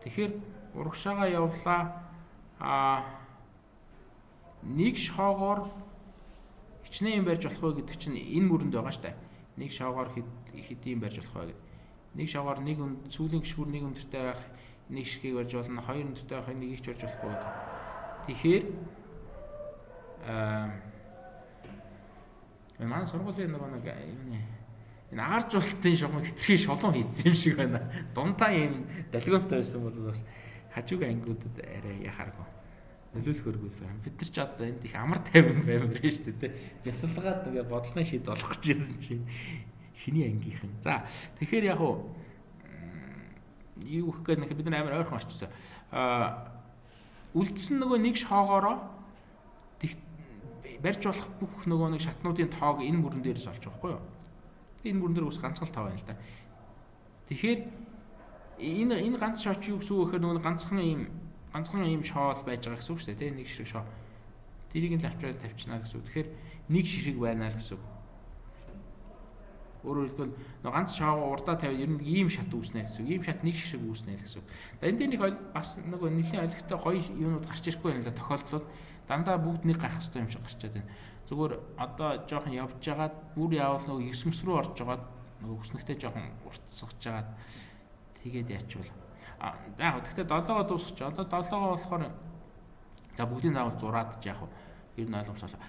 Тэгэхээр урагшаагаа явлаа нэг шоогоор хичнээн юм барьж болох вэ гэдэг чинь энэ мөрөнд байгаа штэ. Нэг шоогоор хэдийн барьж болох вэ гэдэг. Нэг шоогоор нэг сүүлийн гişгүр нэг өндөртэй байх нэг ширхгийг барьж болно, хоёр өндөртэй байх нэгийг ч барьж болохгүй гэдэг. Тэгэхээр манай сургуулийн нэг энэ агааржуулалтын шугам хитрхи шолон хийсэн юм шиг байна. Дундаа юм долгионтой байсан бол бас хажуугийн ангиудад арай яхааргүй. Нөлөөлөх өргөл байна. Бид нар ч одоо энд их амар тайван баймар шүү дээ. Бясалгаад ингээ бодлогын шийд олох гэжсэн чинь хиний ангийнхан. За тэгэхээр яг уу юу гэх гээд бид нар амар ойрхон орчихсон. Үлдсэн нөгөө нэг шоогоороо барьж болох бүх нөгөө нэг шатнуудын тоог энэ мөрөн дээрээс олж байгаа байхгүй юу? Энэ мөрөн дээр ус ганцхан тоо байна л да. Тэгэхээр энэ ганц шоо чи юу гэсэн үг гэхээр нөгөө ганцхан ийм шоол байж байгаа гэсэн үг шүү дээ. Нэг ширхэг шоо. Тэрийг л авчраад тавьчихна гэсэн үг. Тэгэхээр нэг ширхэг байна л гэсэн үг. Өөрөөр хэлбэл нөгөө ганц шоогоо урдаа тавиад ер нь ийм шат үүснэ гэсэн үг. Ийм шат нэг ширхэг үүснэ гэсэн үг. Энд дээр нэг бас нөгөө нэлийн ойлгохтой гоё юмнууд гарч ирэхгүй байна л да. Тохиолдлууд дандаа бүгд нэг гарах хэрэгтэй юм шиг гарчаад байна. Зүгээр одоо жоохон явж байгаад бүр яавал нөгөө 9 мэс рүү орж байгаад нөгөө хүснэгтэй жоохон уртсгаж байгаад тэгээд ячвал яг гэхдээ 7-оо дуусчих. Одоо 7-оо болохоор за бүгдийн заавал зураад ч яг ер нь ойлгомжтой.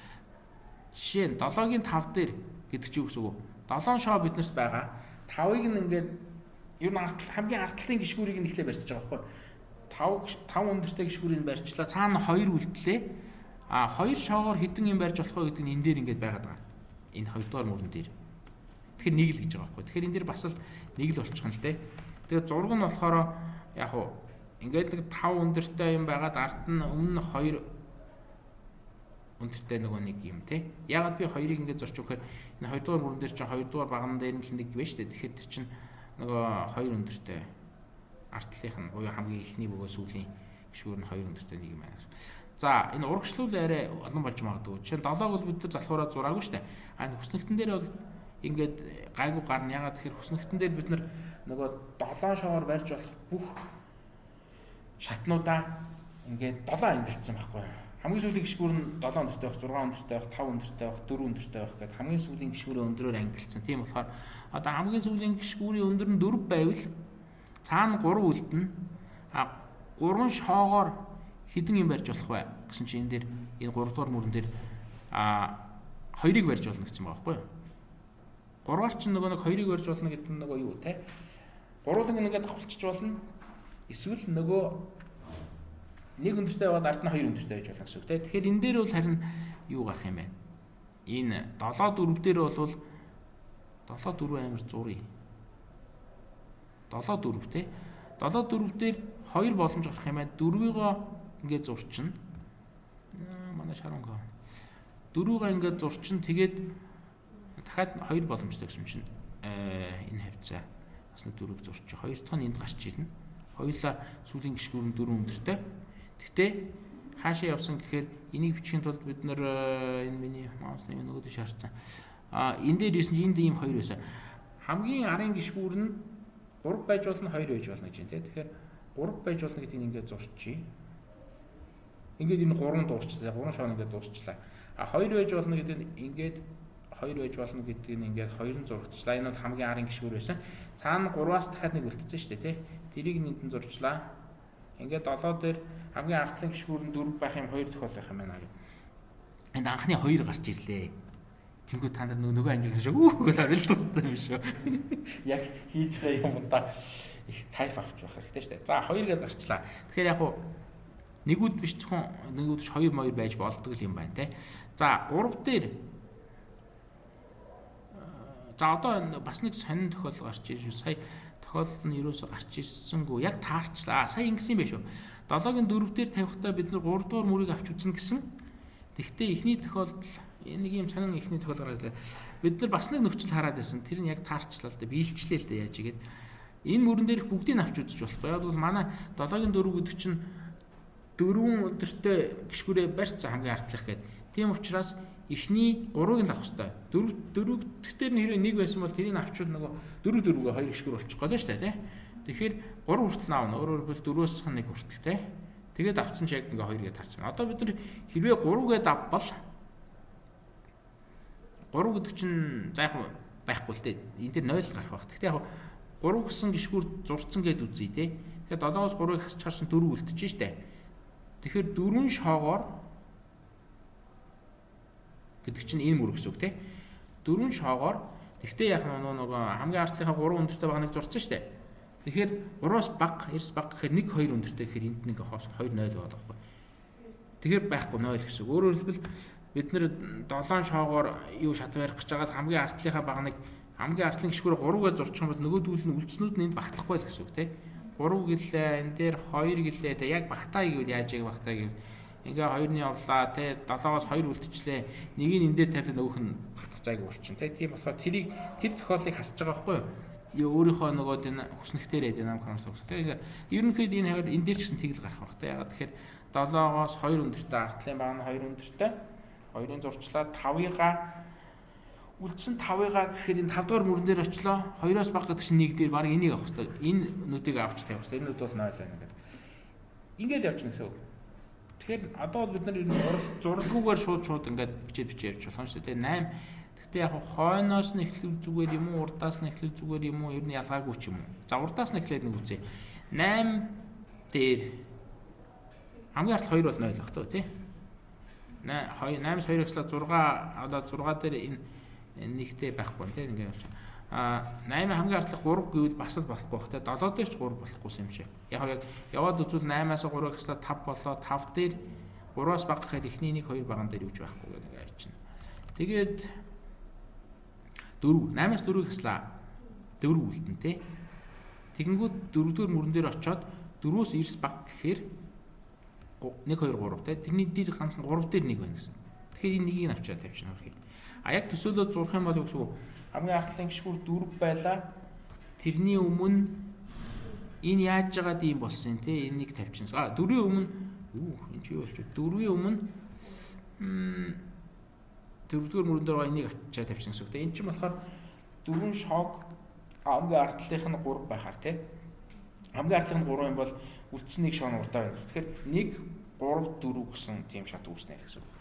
Жишээ нь 7-гийн 5 дээр гэдэг чи юу гэсэн үг вэ? 7 шоо биднэрт байгаа. 5-ыг нь ингээд ер нь хамгийн артлын гişгүүрийг нь эхлээ барьж байгаа байхгүй. 5 өндөртэй гişгүүрийг нь барьчлаа. Цаана 2 үлдлээ. 2 шоогоор хэдэн юм барьж болох вэ гэдэг нь энэ дээр ингээд байгаад байгаа. Энэ 2 дугаар мөрөн дээр. Тэгэхээр нэг л гэж байгаа байхгүй. Тэгэхээр энэ дээр бас л нэг л болчих нь л дээ. Тэгээд зураг нь болохоор яг уу ингээд нэг 5 өндөртэй юм байгаад ард нь өмнө 2 өндөртэй нөгөө нэг юм тий. Ягаад би 2-ыг ингээд зурчих вэ гэхээр энэ 2 дугаар мөрөн дээр чинь 2 дугаар баган дээр нь л нэг байна шүү дээ. Тэгэхээр тэр чинь нөгөө 2 өндөртэй артлынх нь буюу хамгийн ихний бөгөөс сүүлийн гişгүүр нь 2 өндөртэй нэг юм байна. За энэ урагшлуул арай олон болж магадгүй. Жишээ нь 7-г бол бид нар залхуураад зураагүй шүү дээ. Хүснэгтэн дээр бол ингээд гайгүй гарна. Ягаад тэгэхээр хүснэгтэн дээр бид нар нөгөө 7 шоогоор барьж болох бүх шатнуудаа ингээд 7 ангилсан байхгүй юу? Хамгийн сүүлийн гişгүүр нь 7 өндөртэй байх, 6 өндөртэй байх, 5 өндөртэй байх, 4 өндөртэй байх гэдэг хамгийн сүүлийн гişгүүрээ өндрөөр ангилсан. Тийм болохоор одоо хамгийн сүүлийн гişгүүрийн өндөр нь 4 байвал цаана 3 үлдэнэ. 3 шоогоор хэдэн юм барьж болох вэ гэсэн чинь энэ дээр энэ 3 дугаар мөрөн дээр 2-ыг барьж болно гэсэн байгаа байхгүй юу? 3-аар чинь нөгөө нэг 2-ыг барьж болно гэдэг нь нөгөө юу те? Гурван ингээд давхалчиж болно. Эсвэл нөгөө нэг өндөртэй байгаад ард нь 2 өндөртэй байж болно гэсэн үг те. Тэгэхээр энэ дээр бол харин юу гарах юм бэ? Энэ 7-4 дээр бол 7-4 амир зуръя. 7-4 те. 7-4 дээр 2 боломж гарах юм байна. 4-ийг ингээд зурчин. Манай шарангаа. 4-ийг ингээд зурчин тэгээд дахиад 2 боломжтой гэсэн чинь энэ хавцаа бас нэг 4-ийг зурчих. 2 дахь нь энд гарч ирнэ. Хоёулаа сүүлийн гişгүүр нь 4 өндөртэй. Гэхдээ хаашаа явсан гэхээр энийг бичихийн тулд бид нэр энэ миний маусны нөгөөдөө шаардсан. Энэ дээр ирсэн чинь энд ийм 2 байсан. Хамгийн арын гişгүүр нь 3 байж болно 2 байж болно гэж юм те. Тэгэхээр 3 байж болно гэдгийг ингээд зурчих. Ингээд энэ 3 дуусчлаа. 3 шоон ингээд дуусчлаа. 2 байж болно гэдэг нь ингээд 2 байж болно гэдэг нь ингээд 2 нь зурагчлаа. Энэ бол хамгийн арын гişгүүр байсан. Цаана 3-аас дахиад нэг үлдсэн шүү дээ тий. Тэрийг нэгэн зурчлаа. Ингээд 7 дээр хамгийн артлын гişгүүр нь 4 байх юм 2 тохиол байх юм байна гэх. Энд анхны 2 гарч ирлээ. Тэнгүү та нар нөгөө ангийн шиг үгүй орилдуулсан юм шүү. Яг хийж байгаа юм да. Их кайф авч байх хэрэгтэй шүү дээ. За 2 гэж гарчлаа. Тэгэхээр яг хуу нэгүүд биш зөвхөн нэгүүд 2 байж болдог юм байна те. За 3 дээр за одоо бас нэг сонин тохиол гарч ирж шүү. Сая тохиол нь юусоо гарч ирсэнгүй яг таарчлаа. Сая ингэсэн юм биш үү? 7-гийн 4 дээр тавихтаа бид нар 3 дугаар мөрийг авч үзнэ гэсэн. Тэгвэл эхний тохиолдол нэг юм сонин эхний тохиолдол гараад бид нар бас нэг нөхцөл хараад байсан. Тэр нь яг таарчлаа л да биелчлээ л да яаж игээд энэ мөрөн дээрх бүгдийг авч үзэж болохгүй. Яг бол манай 7-гийн 4 гэдэг чинь 4 өдөртөө гიშгүүрээ барьцсан хамгийн артлах гээд. Тийм учраас эхний 3-ыг л авах хэрэгтэй. 4 дээр нь хэрэг нэг байсан бол тэрийг авчвал нөгөө 4-4-гээ 2 гიშгүүр болчих гээд шүү дээ тий. Тэгэхээр 3 хүртэл аавна. Өөрөөр хэлбэл 4-өөс хан 1 хүртэл тий. Тэгээд авцсан ч яг ингээ 2 гээд харсан. Одоо бид нар хэрвээ 3 гээд авбал 3 гэдэг чинь за яг байхгүй л дээ. Энд дээр 0 гарах байх. Гэхдээ яг 3 гэсэн гიშгүүр зурцсан гээд үзье тий. Тэгэхээр 7-оос 3-ыг хасч харсан 4 үлдчихэж штэ. Тэгэхээр 4 шоогоор гэдэг чинь энэ мөр гэсэн үг тий. 4 шоогоор тэгтээ яг нөгөө хамгийн артлынхаа 3 өндөртэй багныг зурцсан штэ. Тэгэхээр 3-оос бага, эрс бага гэхээр 1 2 өндөртэй гэхээр энд нэг хоос 2 0 байгаа байхгүй. Тэгэхээр байхгүй 0 гэсэн үг. Өөрөөр хэлбэл бид нэр 7 шоогоор юу шат барих гэж байгаа хамгийн артлынхаа багныг хамгийн артлын гიშгүүрээ 3-гаар зурчих юм бол нөгөөдгүүл нь үлдснүүд нь энд багтахгүй л гэсэн үг тий. 3 гэлээ энэ дээр 2 гэлээ те яг багтаа гэвэл яаж яг багтаа гэвэл ингээ 2-ны явлаа те 7-оос 2 үлдчихлээ нэг нь энэ дээр тавьлаа нөгөөх нь багтах зайг болчихно те тийм болохоор тэр тохиолыг хасж байгаа байхгүй юу өөрийнхөө нөгөө энэ хүснэгтэрээ динамик хамсах гэсэн. Тэгэхээр ерөнхийд энэ хавар энэ дээр ч гэсэн тэгэл гарах байх те ягаад тэгэхээр 7-оос 2 өндөртэй артлын баг нь 2 өндөртэй 2-ын зурчлаад 5-ыгаа үлдсэн 5-ыгаа гэхээр энэ 5 дугаар мөрөн дээр очлоо 2-оос бага гэдэг чинь 1 дээр баг энийг авах хэрэгтэй. Энэ нүдийг авч тавих хэрэгтэй. Энэ нүд бол 0 байна гэдэг. Ингээл явчихна гэсэн үг. Тэгэхээр одоо бол бид нар ер нь зурлаггүйгээр шууд ингээд бичээ явж болох юм шүү дээ. 8. Гэхдээ яг хойноос нь эхлэх зүгээр юм уу, урдаас нь эхлэх зүгээр юм уу? Ер нь ялгаагүй ч юм уу. За урдаас нь эхлээд нэг үзье. 8 дээр хамгийн арт 2 бол 0 байх тоо тий. 8-аас 2 гэслээ 6 одоо 6 дээр энэ нэгтэй байхгүй тийм ингээд явчих. 8 хамгийн артлах 3 гэвэл бас л болохгүй бах те 7 дээр ч 3 болохгүйсэн юм шиг. Яг яваад үзвэл 8-аас 3 гэслээ 5 болоо 5 дээр 3-аас бага гэхэд эхний 1 2 баган дээр юуж байхгүй гэдэг ингээд явчихна. Тэгээд 4 8-аас 4 гэслээ 4 үлдэн те. Тэгэнгүүт 4-р мөрөн дээр очиод 4-өөс эрс бага гэхээр 1 2 3 те. Тэрний дээр ганцхан 3 дээр 1 байна гэсэн. Тэгэхээр энэ нэгийг авчаад тавьчихна хэрэг. А яг төсөөлөд зурх юм бол үгүй хамгийн артлын гишгүүр 4 байлаа. Тэрний өмнө энэ яаж жагаад ийм болсон те энийг тавьчихсан. 4-ийн өмнө энэ чи юу болчих вэ? 4-ийн өмнө 4-р мөрөн дээр энийг авчаад тавьчихсан гэсэн үг те. Энэ чинь болохоор 4 шог хамгийн артлынх нь 3 байхаар те. Хамгийн артлынх нь 3 юм бол үлдсэн нэг шог нь урдаа байна. Тэгэхээр 1 3 4 гэсэн тийм шат үүснэ гэсэн үг.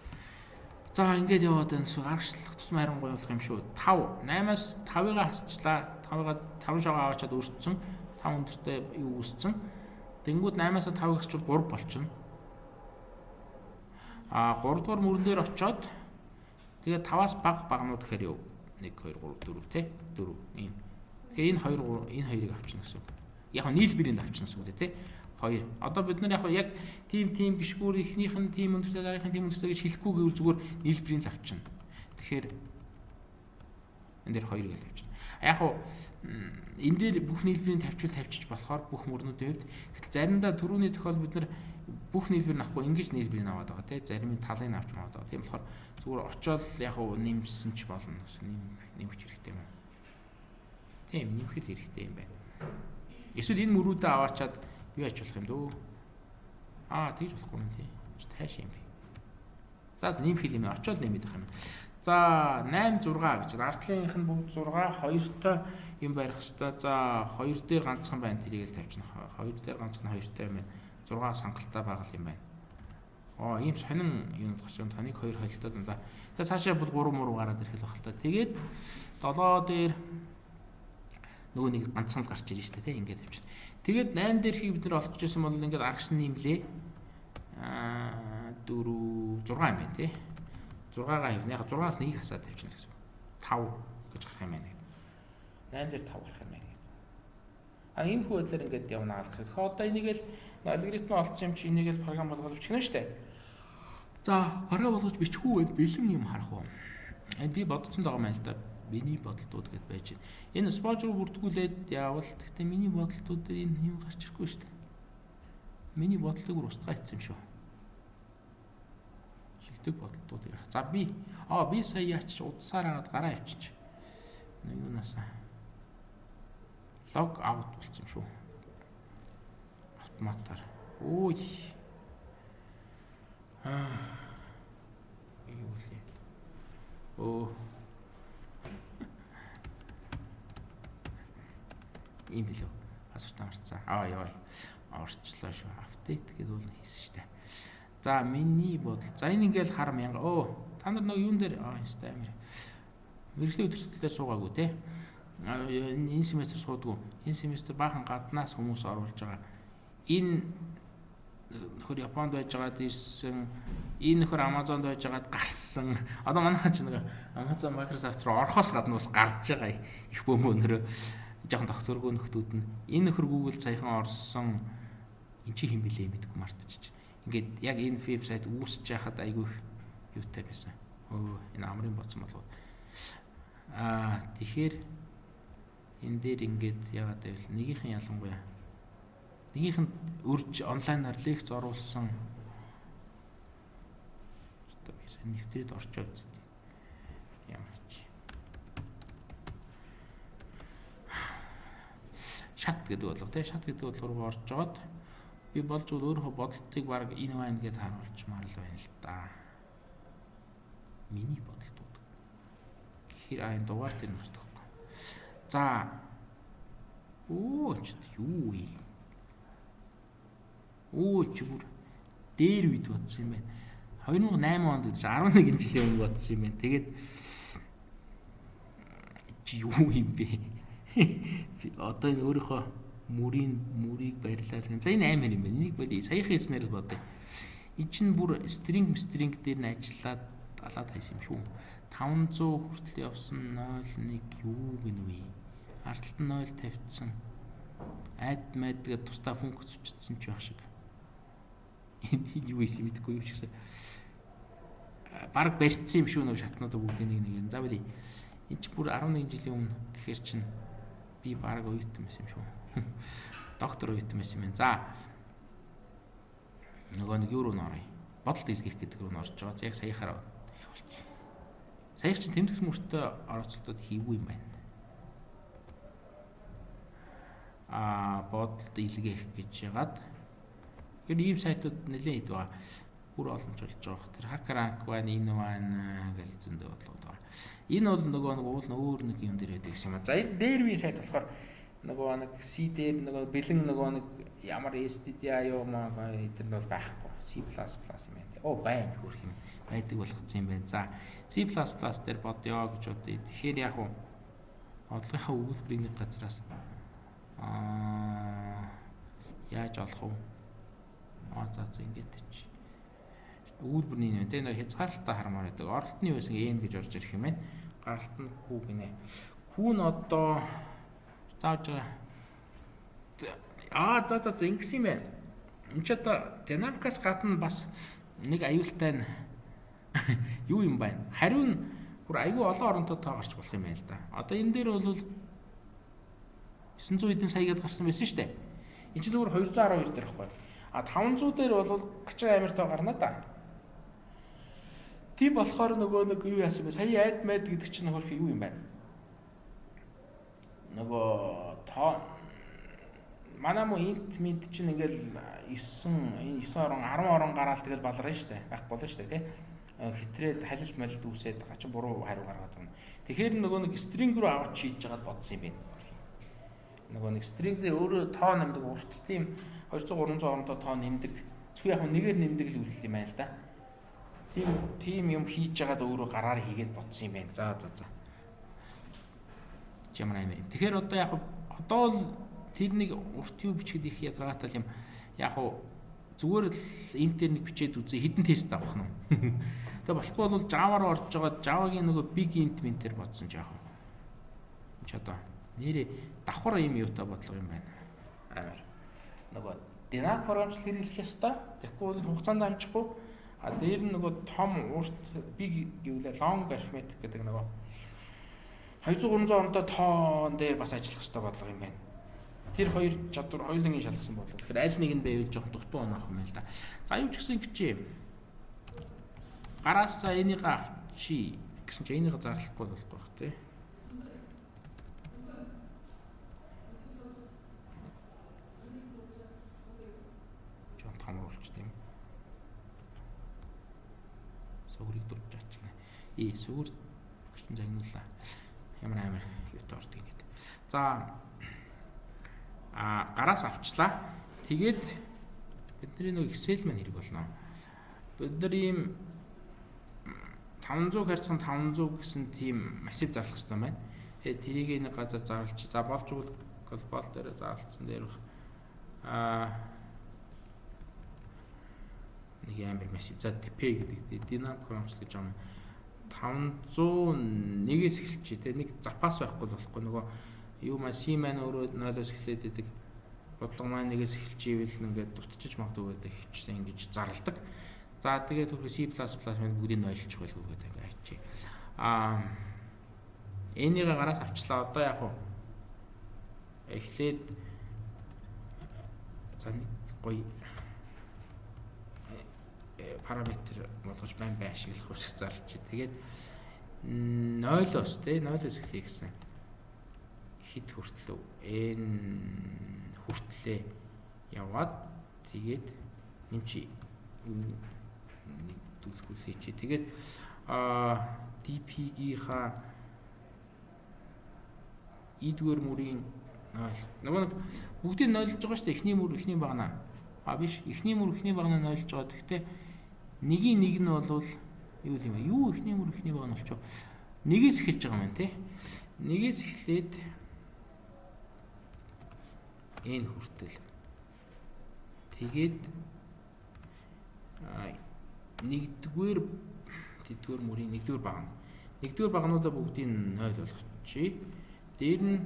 За ингээд яваад байна. Гаргачлах тусмаа харин гоё болох юм шүү. 5 8-аас 5-ыг хасчлаа. 5 шоогоо аваачаад өртсөн. 5 өндөртэй юу үүссэн. Тэнгүүд 8-аас 5-ыг хасчвал 3 болчихно. 3 дугаар мөрөн дээр очиод тэгээд 5-аас бага багнууд гэхээр юу? 1 2 3 4 те 4 ийм. Тэгээ энэ 2 энэ хоёрыг авчихна гэсэн үг. Яг нь нийлбэрийн авчихна гэсэн үг те. 2. Одоо бид нар яг тийм гიშгүүр ихнийх нь тийм өндөртэй дараагийнх нь тийм өндөртэй гэж хэлэхгүй гэвэл зүгээр нийлбэрийн л авчихна. Тэгэхээр энэ дээр 2 гэж авчихна. Яг энэ дээр бүх нийлбэрийн тавьчих болохоор бүх мөрнүүдийн хувьд гэтэл заримдаа түрүүний тохиол бид нар бүх нийлбэр нахгүй ингэж нийлбэрийг аваад байгаа тийм зарим нь талыг авч аваад байгаа. Тийм болохоор зүгээр очиод яг нэмсэн ч болно гэсэн нэмэх хэрэгтэй юм. Тийм нэмэх л хэрэгтэй юм байна. Эсвэл энэ мөрүүдээ аваачаад юу ач болох юм дөө? Тэгж болохгүй юм тий. Тайш юм бэ. За нэмэх юм очиод нэмэх юм. За 8 6 гэж артлынх нь бүгд 6 2-той юм барих хэвээр. За 2 дээр ганцхан байна тэрийг л тавьчихна. 2 дээр ганцхан 2-той юм байна. 6 сангалтай байгаа юм байна. Ийм сонин юм гарч байгаа. 1 2 холилдоод байна. Тэгээ цаашаа бол 3 муу гараад ирэх л баг л та. Тэгээд 7 дээр нөгөө нэг ганцхан гарч ирж штэ тий ингээд тавьчихна. Тэгээд 8 дээрхийг бид нар олох гэжсэн бол ингээд аргаш нэмлээ. 4 6 юм байна тий. 6-гаа хивнэ. Яг 6-аас 1-ийг хасаад тавьчихна гэсэн. 5 гэж гарах юм байна. 8 дээр 5 гарах юм байна. Энэ хүү байдлаар ингээд явна алах. Тэгэхээр одоо энийг л алгоритм олцсон юм чи энийг л програм болгож бичгэнэ штэ. За програм болгож бичихүү байд бэлэн юм харах уу. Би бодсон л байгаа юм л да. Миний бодолтууд гэдээ байж байна. Энэ спонж руу бүртгүүлээд явал гэхдээ миний бодолтууд дээр энэ юм гарч ирэхгүй шүү дээ. Миний бодлыг бүр устгаа хийсэн юм шүү. Шилдэг бодлуудыг. За би сая яач удсаар хагаад гараа авчиж. Юунасаа лог аут болсон юм шүү. Автоматар. Ой. Юу вэ? Ийм билүү. Пассворд марцсан. Яа. Орчлоо шүү. Апдейт гэдэг бол хийсэн шүү дээ. За миний бодол. За энэ ингээл хар 1000. Та нар нэг юун дээр инста амир. Мэргэжлийн өдөртөлдөр суугаагүй те. Энэ семестр суудгүй. Энэ семестр баахан гаднаас хүмүүс оруулж байгаа. Энэ нөхөр Японд байж байгаад ирсэн, энэ нөхөр Amazon-д байж байгаад гарсан. Одоо манайхан ч нэг Amazon, Microsoft руу орохоос гадна бас гарч байгаа их бөмбөнөрөө жоохон тогтворгүй нөхдүүд нь. Энэ нөхөр Google саяхан орсон. Энд чи хэм билээ мэдгүй мартчих. Ингээд яг энэ вебсайт үүсэж байхад айгүй юутай байсан. Энэ амрын боцсон болов. Тэгэхээр энэ дээр ингээд яагаад гэвэл нэгийнхэн ялангуяа нэгийнхэн урьж онлайнаар лекц оруулсан. Одоо би сайн нэвтрээд орчоо үзтий. Ямар ч. Шат гэдэг болов те. Шат гэдэг бодлого орж жоод би болж өөрөө бодлтыг баг энэ байна гэдээ харуулж маар л байна л да. Миний бодлууд. Гэхээр энэ дугаар дээр мартахгүй. За. Юу вэ? Чүр дээр үед бодсон юм байна. 2008 онд гэж 11 жилийн өмнө бодсон юм байна. Тэгээд юу юм бэ? Одоо энэ өөрийнхөө мөрийг барьлаа. За энэ амар юм байна. Энийг бодъё. Саяхан хийснээр л бодъё. Энэ чинь бүр стринг дээр нь ажиллаад алаад хайсан юм шүү. 500 хүртэл явсан 01 юу гэнэ вэ? Ардталт нь 0 тавьчихсан. Add гэдэг тусдаа функц өчтсөн ч байх шиг. Энэ юу ийс мэдгүй юу ч гэсэн. Бараг барьцсан юм шүү нэг шатнуудаа бүгдийг нэг. За били. Энэ ч бүр 11 жилийн өмнө гэхэр чинь би бараг оюутан байсан юм шүү. Доктор оюутан байсан юм байна. За. Нөгөө нэг юу руу нөрөё. Бодолт илгээх гэдэг рүү норж байгаа. Яг саяхаараа явуулчих. Саяхан чинь тэмдэгс мөртөө оролцолтод хийвгүй юм байна. Бодолт илгээх гэж яагаад тэр ийм сайтууд нэлээд идэв. Бүр олонч болж байгаа. Тэр HackerRank байна, энэ байна гэж зөндөө бодлоо байгаа. Энэ бол нөгөө уул өөр нэг юм дээр байдаг юм а. За энэ дээр би сайт болохоор нөгөө нэг C дээр нөгөө бэлэн нөгөө нэг ямар STDI юу маа эдгээр нь бол байхгүй. C++ юм байна. Байн хөрх юм байдаг болгоцсон юм байна. За C++ дээр бодё гэж бодъё. Тэгэхээр яг уу бодлогынхаа өгүүлбэрийн нэг газраас яаж олох вэ? За ингэж чи. Өгүүлбэрний нэ тэ нэг хязгаарлалтаа хармаар байдаг. Оролтны байсан N гэж орж ирэх юм байна. Гаралт нь Q гинэ. Q нь одоо зааж байгаа. За ингэс юм байна. Энд ч одоо динамикаас гадна бас нэг аюултай нь юу юм байна. Хариу нь бүр аюу олон оронтой тоо гарч болох юм байна л да. Одоо энэ дээр бол 900 эдэн сая гээд гарсан байсан шүү дээ. Энэ ч зүгээр 212 дээр ихгүй. 500 дээр бол гачин амир тоо гарна да. Тийм болохоор нөгөө нэг юу яасан бэ? Сая add гэдэг чинь хөрх юу юм байна? Нөгөө тоо манай мо инт чинь ингээл 9 орон 10 орон гараал тэгэл баларна шүү дээ. Байх болно шүү дээ, тий. Хитрээд халилт малилт үүсээд гачин буруу хариу гаргаад байна. Тэгэхээр нөгөө нэг стринг рүү авч хийж жагаад бодсон юм байна. Нөгөө нэг стринг дээр өөрөө тоо нэмдэг урт тийм 200 300 оронтой тоо нэмдэг. Зөвхөн яг нэгээр нэмдэг л үйл юм байна л да. Тийм юм хийж жагаад өөрөө гараар хийгээд бодсон юм байна. За. Ямар амир юм. Тэгэхээр одоо яг одоо л тэрнийг урт юу бичгээд их ядаргаатай юм. Яг зүгээр л интернет бичээд үзээ хідэн тест авах нь. Тэгээ болохгүй бол Java руу орж байгаа Java-гийн нөгөө big int ментээр бодсон ч яг. Энд ч одоо нэрээ давхар юм юутай бодлого юм байна. Амар. Нөгөө dynamic програмчлал хэрэглэх ёстой. Тэгэхгүй бол хугацаанд амжихгүй. Дээр нь нөгөө том урт big юу лээ long arithmetic гэдэг нөгөө 200 300 онтой тоон дээр бас ажиллах ёстой бодлого юм байна. Тэр хоёр чадвар хоёулангийн шалгасан болов. Тэгэхээр аль нэг нь байвал жоохон дутуу оноох юм л да. За юу ч гэсэн гэж гараасаа энийг авчи гэсэн чи энийг зарлахгүй болохгүй бах тий. Жоон томруулж тийм. Сүгрийг дурж ачна. Сүгэр өгсөн загнуулаа. Ямар амар юутай ордог юм гээд. За гараас авчлаа. Тэгээд бидний нэг Excel маань хэрэг болно. Бид нар ийм 500 харьцан 500 гэсэн тийм массив зарлах хэрэгтэй байна. Тэгээд тэрийг нэг газар зарлж. За болж бол глобал дээр зарлцсан дээр нэг амар массив. За TP гэдэг динамик хромч гэж юм. 501-ээс эхэлчих тий. Нэг запас байхгүй болохгүй нөгөө юу маань C маань өөрөө 0-оос эхлээд идэг. Бодлого маань 1-ээс эхэлж ивэл ингээд дутчих магадгүй гэдэг хвчтэй ингэж зарладаг. За тэгээд түрүү C++ маань бүгдийг нь ойлгож байлгүй гэдэг ингээд ачи. Энийг гараас авчлаа. Одоо яг уу эхлээд за нэг гоё параметр болгож байн ашиглах уск зарлж. Тэгээд 0-оос тий 0-оос эхлэе гэсэн хит хүртлөө n хүртлээ яваад тэгээд нэмчи дүүлхүүлээ чи. Тэгээд dp-гийнхаа идгээр мөрийн 0 нөгөө бүгдийг 0-лж байгаа шүү дээ. Эхний мөр эхний багнаа. Биш эхний мөр эхний багнаа 0-лж байгаа. Гэхдээ нэгийн нэг нь болвол юу юм бэ? Юу эхний мөр эхний багнаа болчих. Нэгээс эхэлж байгаа юм байна тий. Нэгээс эхлээд n хүртэл. Тэгээд нэгдүгээр тэдгээр мөрийн нэгдүгээр багна. Нэгдүгээр багнуудаа бүгдийг 0 болгочихъя. Дээр нь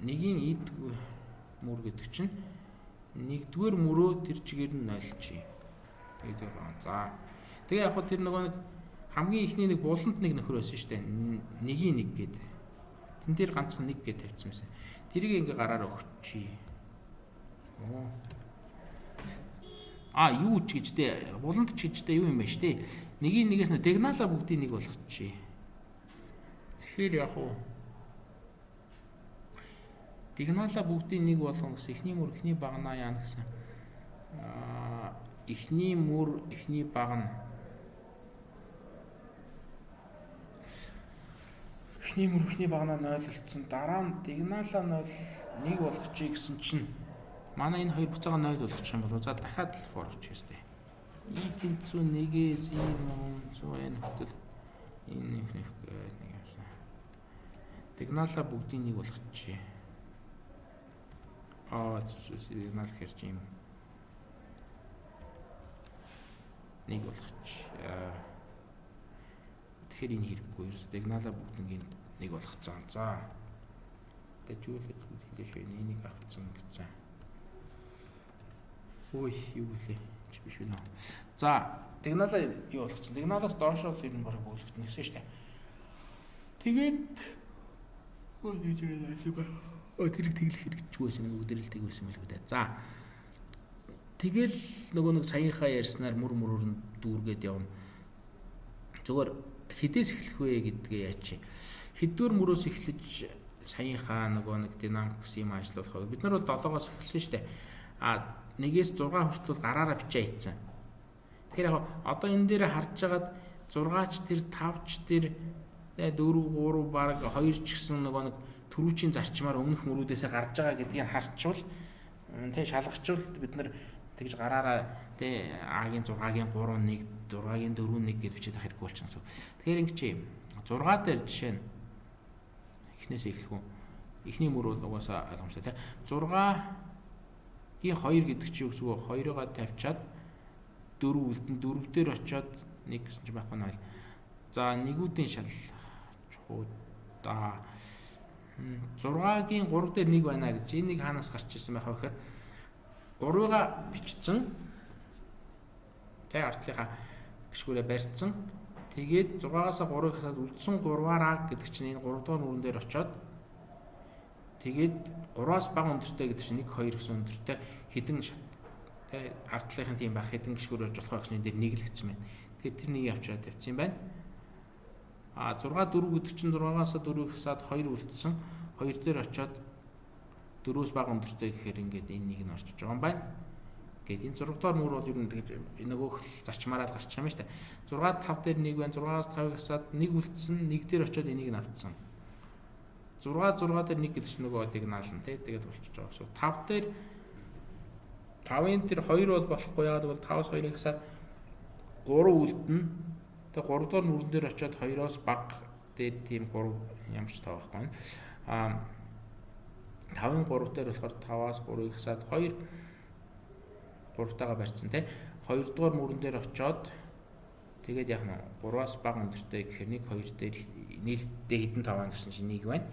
нэгийн идгээр мөр гэдэг чинь нэгдүгээр мөрөө тэр чигээр нь 0 чи. Нэгдүгээр багна. За. Тэгээ яг хөө тэр нөгөө нэг хамгийн ихний нэг буланд нэг нөхөр байсан шүү дээ. Нэгийн нэг гээд. Тэн дээр ганцхан нэг гээд тавьчихсан байсан. Тэрийг ингээ гараар өгчий. Юу ч гэжтэй буланд ч гэжтэй юу юм бэ штэ. Нэгийн нэгээс нь дигнала бүгдийг нэг болгочихъя. Тэгэхээр яг уу дигнала бүгдийг нэг болгоно гэсэн эхний мөр эхний багнаа яана гэсэн. Эхний мөр эхний багна. Эхний мөр эхний багнаа 0 болцсон. Дараа нь дигнала 0 1 болгочихъя гэсэн чинь манай энэ хоёр буцаага 0 болгочих юм бол за дахиад for очих ёстой. И тэнцүү 1-ээс юм 100 хөтөл энэ нэг юмсан. Дигнала бүгдийг нэг болгочихъя. Сигнал хэрч юм. Нэг болгочих. Тэгэхээр энэ хэрэггүй. Сигнала бүгдийг нэг болгоцсон. За. Тэжүүлээд хэлээ шүү. Энийг авцсан гэсэн. Ой, юу гэлээ. Чи биш үү? За, сигнала юу болгоцсон? Сигналаас доошоо л ер нь бараг бүлэгдэнэ гэсэн шүү дээ. Тэгээд гэж яриад тэрийг тэглэх хэрэгжгүй байсан юм бүгд л тэг байсан мэл үү. За. Тэгэл нөгөө нэг саяынхаа ярьснаар мөр мөрөөр нь дүүргээд явна. Зүгээр хідээс эхлэх вэ гэдгээ яач. Хэдвэр мөрөөс эхлэж саяынхаа нөгөө нэг динамикс юм ажиллуулах. Бид нар бол 7-оос эхэлсэн шүү дээ. 1-ээс 6 хүртэл гараараа бичээ ийцэн. Тэгэхээр яг одоо энэ дээр харж хагаад 6ч тэр 5ч тэр 4 3 баг 2 ч гэсэн нөгөө нэг төрүүчийн зарчмаар өмнөх мөрүүдээсээ гарч байгаа гэдгийг харчвал тэг шалгачвал бид нар тэгж гараараа тэг А-гийн 6-гийн 3 1 6-гийн 4 1 гэж бичээд авах хэрэггүй болчихсон. Тэгэхээр ингэж 6 дээр жишээ нь эхнээс эхлэх үү. Эхний мөр бол угаасаа ойлгомжтой тэг 6-гийн 2 гэдэг чинь юу гэсэн үг вэ? 2-ыг тавьчаад 4 үлдэн 4 дээр очиод 1 гэсэн чинь байхгүй наа. За нэгүүдийн шал чухуудаа 6-гийн 3 дээр 1 байна гэж энийг хаанаас гарч ирсэн байх вэ гэхээр 3-ыг бичсэн тэг артлынхаа гişгүүрээ барьцсан тэгээд 6-аас 3-ыг хасаад үлдсэн 3-аараа гэдэг чинь энэ 3 дугаар мөрөн дээр очиод Тэгээд 3-аас бага өндөртэй гэдэг чинь 1 2 гэсэн өндөртэй хідэн тэ ард талынхын тийм баг хідэн гişгүүр орж болох гэсэн дээр нэглэгдсэн байна. Тэгэхээр тэр нэг авчраад тавьсан юм байна. 6 4 гэдэг чинь 6-аас 4 хасаад 2 үлдсэн. 2 дээр очиод 4-өөс бага өндөртэй гэхээр ингээд энэ нэг нь орчиж байгаа юм байна. Гэт энэ 6 дугаар мөр бол ер нь нөгөөх зарчмаараа л гарчих юм шүү дээ. 6 5 дээр 1 байна. 6-аас 5-ыг хасаад 1 үлдсэн. 1 дээр очиод энийг нь авцсан. 6 дээр 1 гэдэг чинь нөгөө дигнаал нь тий. Тэгээд болчихж байгаа. So 5 дээр 5-ын тэр 2 бол болохгүй яагаад гэвэл 5-аас 2-ыг хасаад 3 үлдэнэ. Тэгээд 3 дугаар мөрөн дээр очиод 2-оос бага дээр тийм 3 ямар ч тав байхгүй. 5-ын 3 дээр болохоор 5-аас 3-ыг хасаад 2 3-таагаа барьсан тий. 2 дугаар мөрөн дээр очиод тэгээд яг нь 3-аас бага өндөртэй гэхээр 1 2 дээр нийлдээ хэдэн 5 гэсэн чинь 1 байна.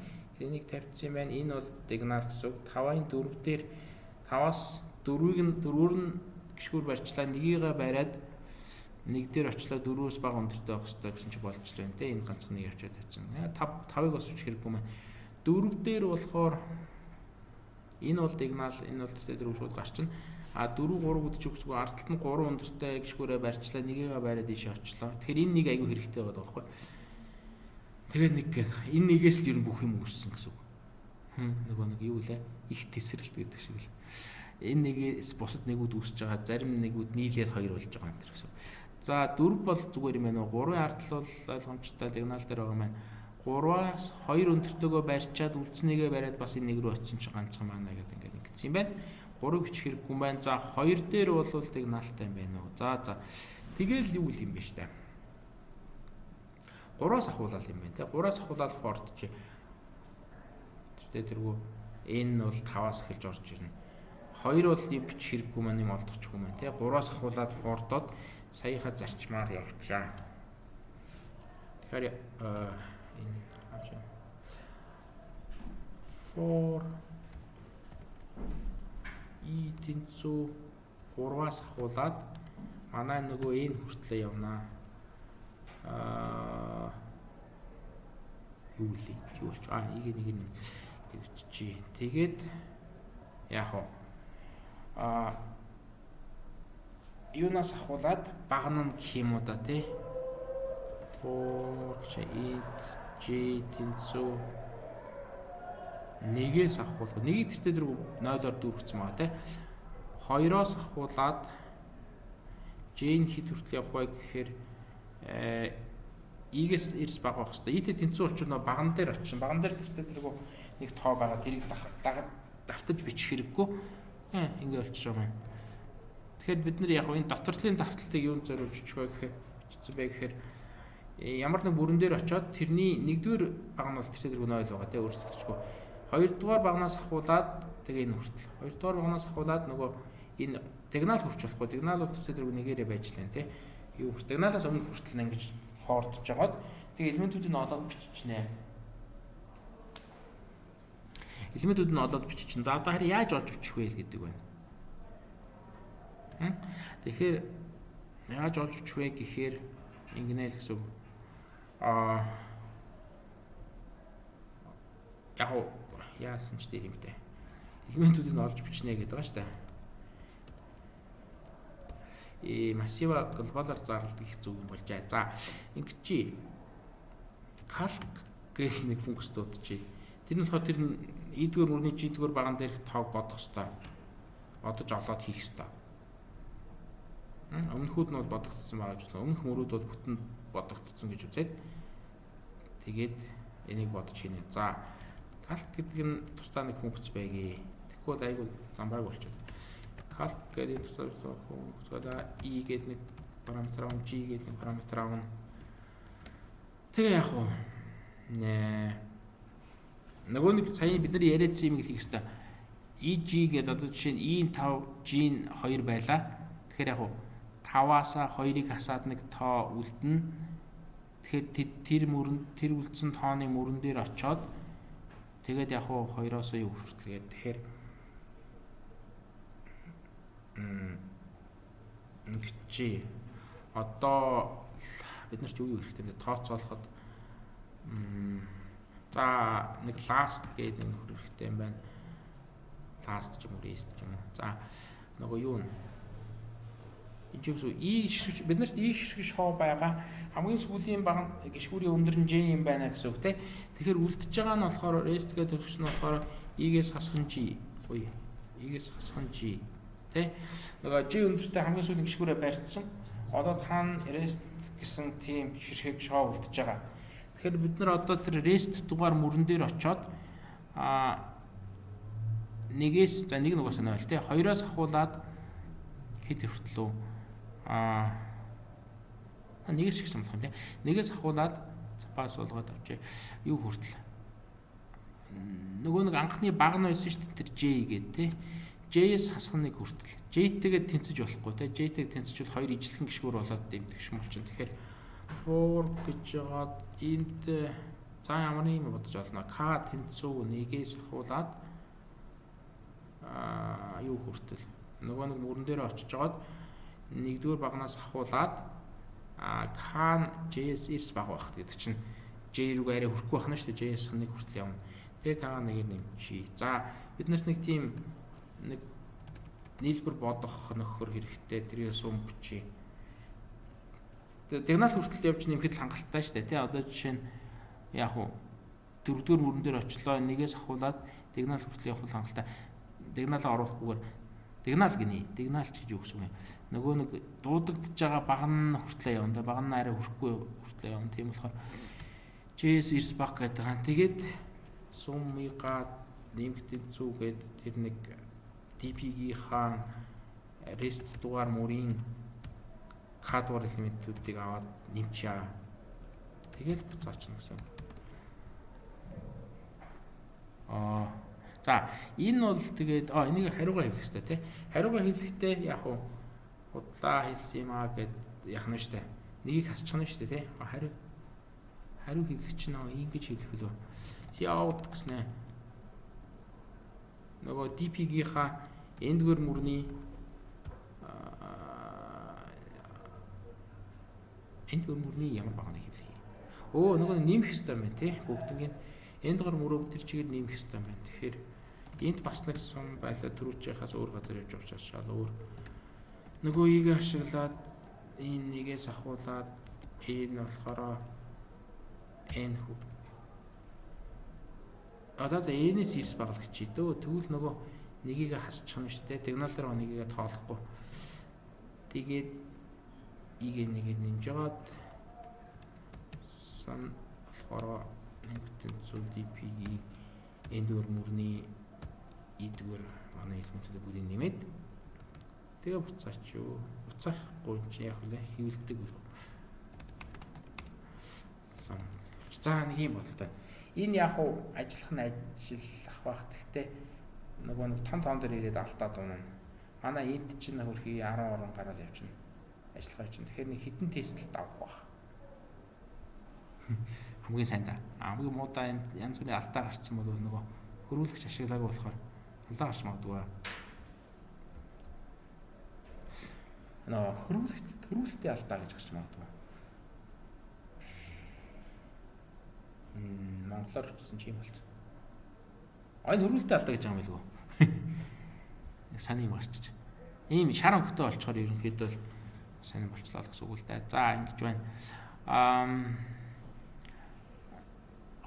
Энийг тавьчихсан юм байна. Энэ бол дигнал гэсэн үг. 5-ын 4 дээр 5-аас 4-өр нь гişгүүр барьчлаа. 1-ийг бариад 1 дээр очлоо 4-өөс бага өндөртэй байх хэрэгтэй гэсэн чи болж байна те. Энэ ганцхан нэг явчаад тавьсан. 5-ыг бас үуч хэрэггүй маань. 4 дээр болохоор энэ бол дигнал, энэ бол тэр шууд гарчна. 4 3 гэдэг ч үгсгүй ард талд нь 3 өндөртэй гişгүүрээ барьчлаа. 1-ийг бариад ийшээ очлоо. Тэгэхээр энэ нэг айгүй хэрэгтэй байгаа байхгүй. Тэгээд нэг гэх энэ нэгээс л ер нь бүх юм үүссэн гэсэн үг. Нөгөө нэг юу лээ? Их тесрэлт гэдэг шиг л. Энэ нэгээс бусад нэгүүд үүсэж байгаа. Зарим нэгүүд нийлээд 2 болж байгаа юм тэр гэсэн. За 4 бол зүгээр юм байна уу? 3-ын ард тал бол ойлгомжтой дигнал дээр байгаа маань. 3-аас 2 өндөртөөгөө барьчаад үлдснийгээ бариад бас энэ нэг рүү очисон чинь ганцхан маана гэдэг ингээд ингэсэн юм байна. 3 бичих хэрэггүй юм байна. За 2 дээр бол дигналтай юм байна уу? За. Тэгэл юу юм бэ штэ. 3-аас ахуулаад юм байна те. 3-аас ахуулаад форд чи. Тэргүү энэ бол 5-аас эхэлж орж ирнэ. 2 бол юм бичих хэрэггүй маань юм олдохгүй маань те. 3-аас ахуулаад фордод саяхаа зарчмаар явуулчаа. Тэгэхээр энэ хаач 4 тэнцүү 3-аас ахуулаад манай нөгөө энэ хүртлээ явнаа. Юу лээ? Юу болч? Нэг гэж. Тэгээд яах вэ? Юунаас ахуулаад багна гэх юм уу да тий. 4 G тэнцүү нэгээс ахуулах. Нэг тэртээ тэр 0-оор дүүргэсэн байгаа тий. 2-оос ахуулаад G-ийн хэд хүртэл явах вэ гэхээр И-гээс эрс бага байх хэвээр. И-тэй тэнцүү учраас нөө баган дээр очин. Баган дээр тэртээ тэргүү нэг тоо байгаа. Тэрийг давтаж бичих хэрэггүй. Ингэ болчих юм байна. Тэгэхээр бид нар яг энэ доторлын давталтыг юунд зориулж бичих вэ гэхээр бичсэн бай гэхээр ямар нэг бүрэн дээр очиод тэрний 1-р баг нь бол тэртээ тэргүү 0 байгаа тий өөрчлөгдөжгүй. 2-р багнаас ахуулаад тэгээ энэ хүртэл. 2-р багнаас ахуулаад нөгөө энэ дигнал хүрч болохгүй. Дигнал бол тэртээ тэргүү нэгээрээ байж лэн тий. Юу дигналаас өмнө хүртэл ингэж хоордож жагаад тэгээ элементүүдийг олоод биччихнэ. Элементүүд нь олоод биччихнэ. За одоо харин яаж олж бичих вэ гэдэг байна. Тэгэхээр яаж олж бичих вэ гэхээр ингэнэ л гэсэн. Яг яасан ч тийм дээ. Элементүүдийг нь олж бичнэ гэдэг байгаа шүү дээ. Массива глобалаар зарладаг их зүг юм болж байгаа. За ингэж calc гэх нэг функц дуудчих. Тэр нь болохоор тэр E-р мөрний G-р баган дээрх тоог бодох хэвээр. Бодож олоод хийх хэвээр. Өмнөхүүд нь бол бодогдсон байгаа ч гэсэн өмнөх мөрүүд бол бүтэн бодогдсон гэж үзээд тэгээд энийг бодож хийнэ. За calc гэдэг нь тусдаа нэг функц байгээ. Тэгэхгүй бол айгүй замбараг болчиход. Calc гэдэг тусдаа функц E гэдэг нэг параметр авна, G гэдэг нэг параметр авна. Тэгээ яах вэ? Нөгөө нэг сая бид нар яриадсан юм хийх хэрэгтэй. EG гэдэг одоо жишээ нь E-ийн 5, G-ийн 2 байлаа. Тэгэхээр яг 5-аас 2-ыг хасаад нэг тоо үлдэнэ. Тэгэхээр тэр үлдсэн тооны мөрөн дээр очиод тэгээд яг 2-оос юу хүртэлгээд тэгэхээр чи одоо бид нарт юу хэрэгтэй вэ? Тооцоолоход За нэг last гэдэг нэг хэрэгтэй юм байна. Last ч юм уу, rest ч юм уу. За нөгөө юу нэ? Энэ ч и ширхэг биднэрт и ширхэг шоу байгаа. Хамгийн сүүлийн баг гişгүүрийн өндөр нь J юм байна гэсэн үг те. Тэгэхээр үлдчихэж байгаа нь болохоор rest гэдэг төвч нь болохоор I-гээс хасах G. Ой. I-гээс хасах G. Тэ? Нөгөө G өндөртэй хамгийн сүүлийн гişгүүрээ байрцсан. Одоо цаана rest гэсэн тийм ширхэг шоу үлдчихэж байгаа. Тэгэхээр бид нар одоо тэр rest дугаар мөрөн дээр очиод нэгээс за нэг нугаас 0 те 2-оос ахуулаад хэд хүртэл үү нэгээс ч гэсэн болох юм те нэгээс ахуулаад цапаас болгоод авчээ юу хүртэл нөгөө нэг анхны баг нь байсан шүү дээ тэр J гэдэг те J-с хасах нэг хүртэл J-тэйгээ тэнцэж болохгүй те J-тэйг тэнцэж бол хоёр ижилхэн гişгүүр болоод дэмтгш юм чинь тэгэхээр for гэж жагаад энд за ямар юм бодож олно K тэнцүү нэгээс ахуулаад юу хүртэл нөгөө нэг мөрөн дээр очиж жагаад нэгдүгээр багнаас ахуулаад K J-с эрс баг байх гэдэг чинь J рүүгээ арай хүрэхгүй байна шүү дээ J-с нэг хүртэл явна тэгээ K нэгээр нэмчи за бид нарт нэг тийм нэг нийлбэр бодох нөхөр хэрэгтэй тэрийг сум бичи Дигнал хүртэл явж нэмэхэд хангалттай шүү дээ тий одоо жишээ нь яг уу дөрөвдүгээр мөрөн дээр очлоо нэгээс ахуулаад дигнал хүртэл явах хангалттай дигналаа оруулахгүйгээр дигнал гинэ дигнал ч гэж юу гэсэн юм нөгөө нэг дуудагдж байгаа баг нь хүртлээ явна да баг нь арай хүрхгүй хүртлээ явна тийм болохоор JS эрс баг гэдэг хаан тэгээд сумыга нэмэгдэн зүгээд тэр нэг DP-гийн хаан rest дугаар мөрийн кадвар элементүүдийг аваад нэмчээ. Тэгэл буцаачна гэсэн. За энэ бол тэгээд энийг хариугаа хэлэх хэрэгтэй тий. Хариугаа хэлэхдээ яг уу удлаа хэлсэн юм аа гэд яах нь штэ. Нэгийг хасчихна штэ тий. Хариу хэлэх чинь ингэж хэлэх үлээ. Яавд гэснэ. Нөгөө DP-гийнхаа эндгэр мөрний эндгэр мөрний ямар багныг хэлье. Нөгөө нэмэх хэрэгтэй юм байна тий. Бүгднийг эндгэр мөрөө тэр чигээр нэмэх хэрэгтэй юм байна. Тэгэхээр энд бас нэг сум байлаа төрүүлчихээс өөр газар явж авчаашаал өөр нөгөө ийгээ ашиглаад энэ нэгээс ахуулаад энэ болохоор энэ хүү одоо энэс ирс баглагч дөө тэгвэл нөгөө нэгийг хасчих юм шүү дээ. Дигнал дээр нэгийг тоолохгүй. Тэгээд ийгээ нэгийг нэмж жагаад сан болохоор нэгтэн зүүн DP-ийн эндгэр мөрний идгээр манай элементүүд бүгдийг нэмээд тэгээ буцаач юу. Буцаахгүй чи яг л хөвөлдөг үү. За нэг юм бодолтой. Энэ яг уу ажиллах байх. Гэхдээ нөгөө нэг том дээр ирээд алдаад унана. Манай энд чинь хөрхий 10 орон гараад явчихна. Ажиллахаа чинь. Тэгэхээр нэг хитэн тестэлд авах байх. Хамгийн сайн да. Хамгийн муудаа энэ янз бүрийн алдаа гарцсан бол нөгөө хөрвүүлэгч ашиглаагүй болохоор алдаа гарч магадгүй. Хөрвүүлэлтийн алдаа гэж гарч магадгүй. Монголоор хэлсэн чи юм болт. Энэ хөрвүүлэлтийн алдаа гэж байгаа юм билгүй. Сайн юм гарчиж. Ийм шар өнгөтэй болчоор ерөнхийдөө сайн болчлоо гэсэн үг л дээ. За ингэж байна.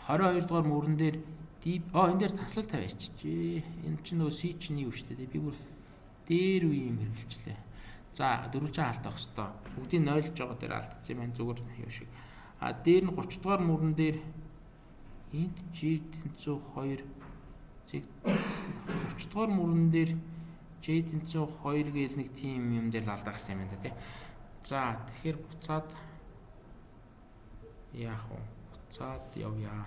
22 дугаар мөрөн дээр энэ дээр таслал тавиачих. Энэ чинь нөгөө C чинь юу шүү дээ. Би бүр дээр үе юм хэрэглэлчлээ. За 400 алт авах хэвээр. Бүгдийн 0 жоо дээр алдсан юм байна. Зүгээр юу шиг. Дээр нь 30 дугаар мөрөн дээр энд G тэнцүү 2 30 дугаар мөрөн дээр J тэнцүү 2 гээл нэг тийм юм дээр алдаа гарсан юм байна тий. За тэгэхээр буцаад яах вэ? Буцаад явъя.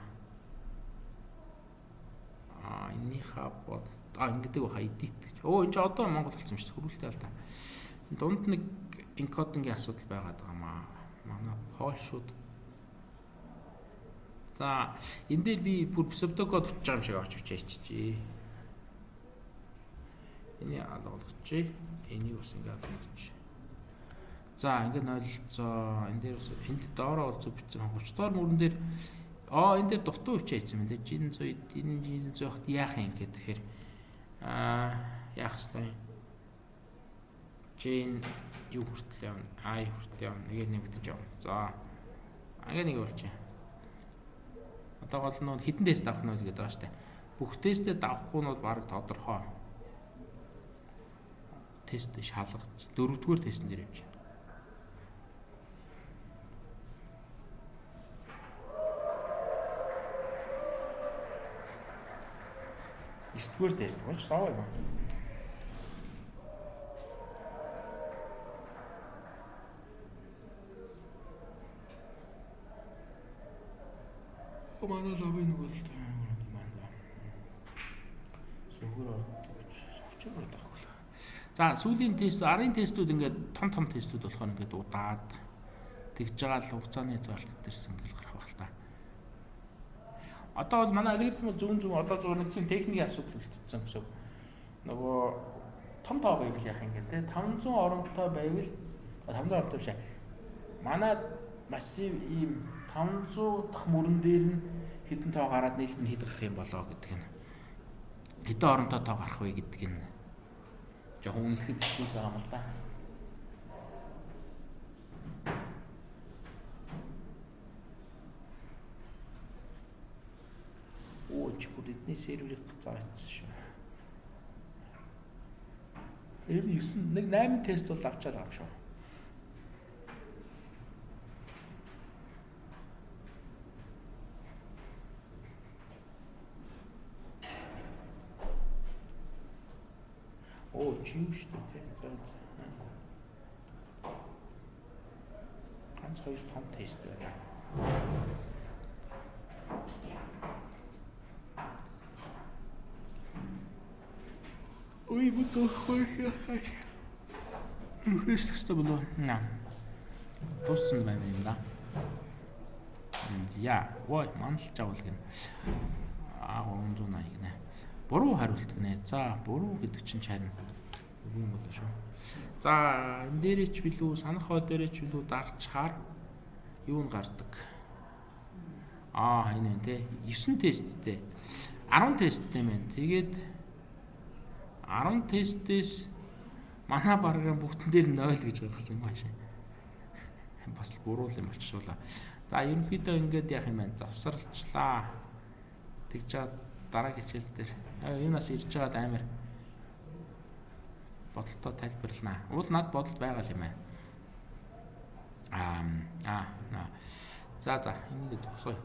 Энийхээ бод ингэдэг баха edit гэж. Энэ ч одоо Монгол болсон юм шүү дээ. Хөрвүүлтэй алдаа. Дунд нэг encoding-ийн асуудал байгаад байгаа маа. Манай хоолшууд. За энэ дээр би бүр pseudocode бичиж байгаа юм шиг авч бичээчжээ. Энийг алгуулчих. Энийг бас ингэ алгуулчих. За ингэ 0 энд дээр энд доороо үзүү бичсэн 30 дугаар мөрөн дээр энэ дээр дутуу хичээсэн юм дэ. Жин зүйд энэ зүйд яах юм гэхээр яах вэ? Жин юу хүртэл явна? I хүртэл явна. Нэгээр нэмэгдэж явна. За. Ингээ нэг болчих. Одоо гол нь хідэн тест авах нь гэдэг байгаа шүү дээ. Бүх тестэд авахгүй нь баг тодорхой. Тест шалгаж 4-р тестэн дээр явж. 9-р тест болж сав юм. Манай лобби нэг бол манай. Сүгөр ордогч. Сүгчээр ордохгүй. За сүүлийн тест, арын тестүүд ингээд том тестүүд болохоор ингээд удаад тэгж байгаа л хугацааны зарлт дээрс ингээд гарах байх л та. Одоо бол манай алгоритм зүүн одоо зөв нэг тийм техникийн асуудал үлдсэн гэсэн. Нөгөө том тоо байвал яах юм гээд те 500 оронтой байвал 500 оронтой биш. Манай массив ийм 500 дахь мөрөн дээр нь хэдэн тоо гараад нийлбэр нь хэд гарах юм болоо гэдэг нь. Хэдэн оронтой тоо гарах вэ гэдэг нь жоохон үнэлэхэд хэцүү байгаа юм л да. Ууч бүр эдний серверийг заасан шүү. Ер нь 8 тест бол авчаал авах шүү. Чим шүү дээ. Ганц хоёр том тест байна. Ой, бутуу хойш. Хэсэгтэй болоо. Туссан байна юм да. Яа, ой, мандалж авал гэнэ. 380 гэнэ. Буруу хариулт гэнэ. За, буруу гэдэг чинь харин юу юм болоо шүү. За, энэ дээрээ ч билүү, санах хоо дээрээ ч билүү дарчхаар юу нь гардаг. Энэ тий 9 тесттэй. 10 тесттэй мэн. Тэгээд 10 тестээс манай баргын бүгдэн дээр 0 гэж гаргасан юм аашаа. Бас буруу юм болчихлоо. За, ерөнхийдөө ингээд яах юм бэ? Завсарлчлаа. Тэгж чад дараагийн хичээл дээр юунаас ирж байгаад амар бодолтой тайлбарлана. Уул над бодол байгаа юм байна. За, энийг зогсоё.